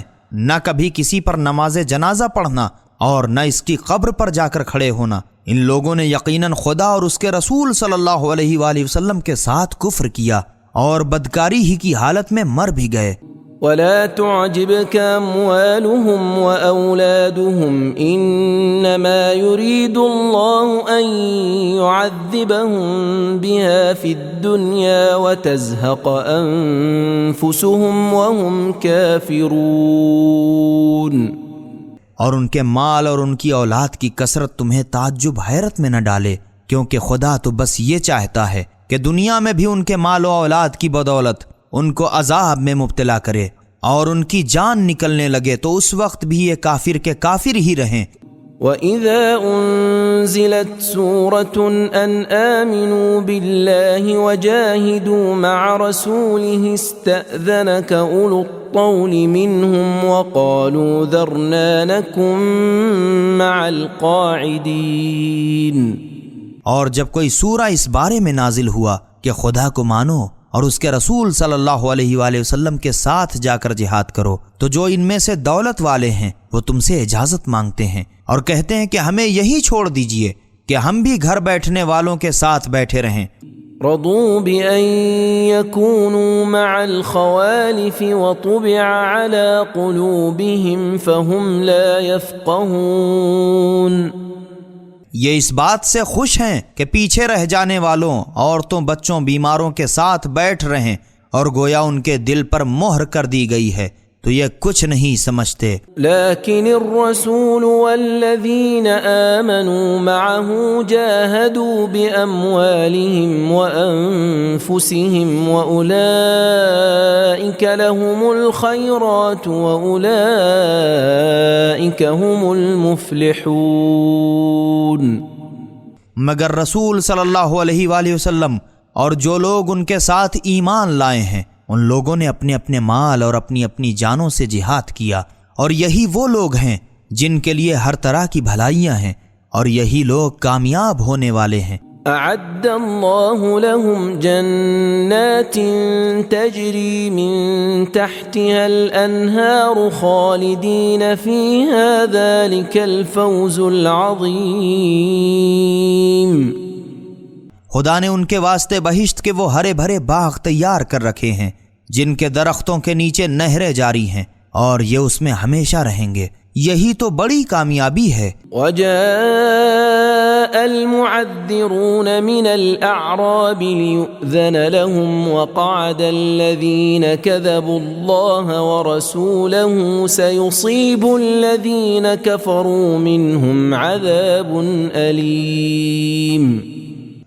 نہ کبھی کسی پر نماز جنازہ پڑھنا اور نہ اس کی قبر پر جا کر کھڑے ہونا، ان لوگوں نے یقیناً خدا اور اس کے رسول صلی اللہ علیہ وآلہ وسلم کے ساتھ کفر کیا اور بدکاری ہی کی حالت میں مر بھی گئے۔ ولا تعجبك أموالهم وأولادهم إنما يريد الله أن يعذبهم بها في الدنيا وتزهق أنفسهم وهم كافرون۔ اور ان کے مال اور ان کی اولاد کی کثرت تمہیں تعجب حیرت میں نہ ڈالے، کیونکہ خدا تو بس یہ چاہتا ہے کہ دنیا میں بھی ان کے مال و اولاد کی بدولت ان کو عذاب میں مبتلا کرے اور ان کی جان نکلنے لگے تو اس وقت بھی یہ کافر کے کافر ہی رہیں۔ وَإِذَا أُنزِلَتْ سُورَةٌ أَنْ آمِنُوا بِاللَّهِ وَجَاهِدُوا مَعَ رَسُولِهِ اسْتَأْذَنَكَ أُولُو الطَّوْلِ مِنْهُمْ وَقَالُوا ذَرْنَا نَكُن مَّعَ الْقَاعِدِينَ۔ اور جب کوئی سورہ اس بارے میں نازل ہوا کہ خدا کو مانو اور اس کے رسول صلی اللہ علیہ وآلہ وسلم کے ساتھ جا کر جہاد کرو، تو جو ان میں سے دولت والے ہیں وہ تم سے اجازت مانگتے ہیں اور کہتے ہیں کہ ہمیں یہی چھوڑ دیجئے کہ ہم بھی گھر بیٹھنے والوں کے ساتھ بیٹھے رہیں۔ رضوا بأن يكونوا مع الخوالف وطبع على قلوبهم فهم لا يفقهون۔ یہ اس بات سے خوش ہیں کہ پیچھے رہ جانے والوں، عورتوں، بچوں، بیماروں کے ساتھ بیٹھ رہیں اور گویا ان کے دل پر مہر کر دی گئی ہے، تو یہ کچھ نہیں سمجھتے۔ لیکن الرسول والذین آمنوا معه جاہدوا بأموالهم وأنفسهم وأولئک لهم الخیرات وأولئک هم المفلحون۔ مگر رسول صلی اللہ علیہ وآلہ وسلم اور جو لوگ ان کے ساتھ ایمان لائے ہیں ان لوگوں نے اپنے اپنے مال اور اپنی اپنی جانوں سے جہاد کیا، اور یہی وہ لوگ ہیں جن کے لیے ہر طرح کی بھلائیاں ہیں، اور یہی لوگ کامیاب ہونے والے ہیں۔ أعد الله لهم جنات تجري من تحتها الأنهار خالدين فيها ذلك الفوز العظيم. خدا نے ان کے واسطے بہشت کے وہ ہرے بھرے باغ تیار کر رکھے ہیں جن کے درختوں کے نیچے نہریں جاری ہیں اور یہ اس میں ہمیشہ رہیں گے. یہی تو بڑی کامیابی ہے. وجاء المعذرون من الأعراب ليؤذن لهم وقعد الذين كذبوا الله ورسوله سيصيب الذين كفروا منهم عذاب أليم.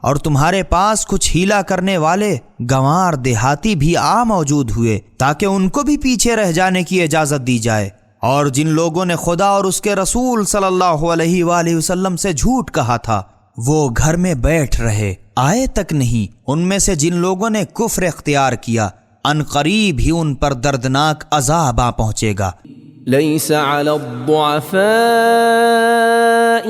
اور تمہارے پاس کچھ ہیلا کرنے والے گنوار دیہاتی بھی آ موجود ہوئے تاکہ ان کو بھی پیچھے رہ جانے کی اجازت دی جائے. اور جن لوگوں نے خدا اور اس کے رسول صلی اللہ علیہ وآلہ وسلم سے جھوٹ کہا تھا وہ گھر میں بیٹھ رہے آئے تک نہیں. ان میں سے جن لوگوں نے کفر اختیار کیا ان قریب ہی ان پر دردناک عذاب آ پہنچے گا. ليس على الضعفاء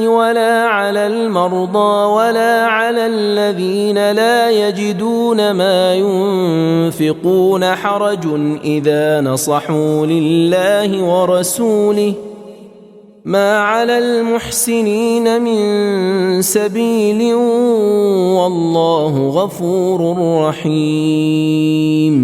ولا على المرضى ولا على الذين لا يجدون ما ينفقون حرج إذا نصحوا لله ورسوله ما على المحسنين من سبيل والله غفور رحيم.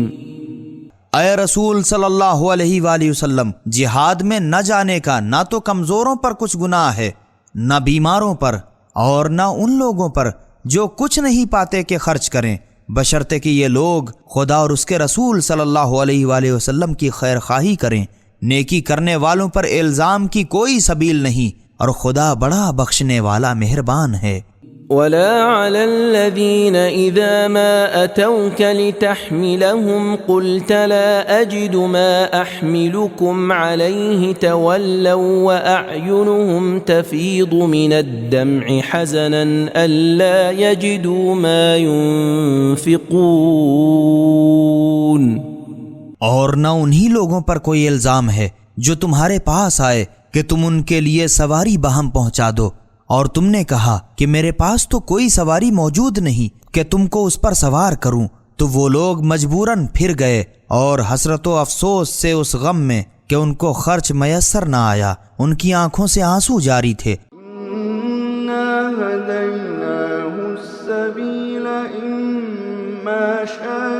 اے رسول صلی اللہ علیہ وآلہ وسلم، جہاد میں نہ جانے کا نہ تو کمزوروں پر کچھ گناہ ہے، نہ بیماروں پر، اور نہ ان لوگوں پر جو کچھ نہیں پاتے کہ خرچ کریں، بشرطے کہ یہ لوگ خدا اور اس کے رسول صلی اللہ علیہ وآلہ وسلم کی خیر خواہی کریں. نیکی کرنے والوں پر الزام کی کوئی سبیل نہیں، اور خدا بڑا بخشنے والا مہربان ہے. ولا على الذين إذا ما أتوك لتحملهم قلت لا أجد ما أحملكم عليه تولوا وأعينهم تفيض من الدمع حزنا ألا يجدوا ما ينفقون. اور نہ انہی لوگوں پر کوئی الزام ہے جو تمہارے پاس آئے کہ تم ان کے لیے سواری بہم پہنچا دو، اور تم نے کہا کہ میرے پاس تو کوئی سواری موجود نہیں کہ تم کو اس پر سوار کروں، تو وہ لوگ مجبوراً پھر گئے اور حسرت و افسوس سے اس غم میں کہ ان کو خرچ میسر نہ آیا ان کی آنکھوں سے آنسو جاری تھے. إِنَّا هَدَيْنَاهُ السَّبِيلَ إِمَّا شَاكِرًا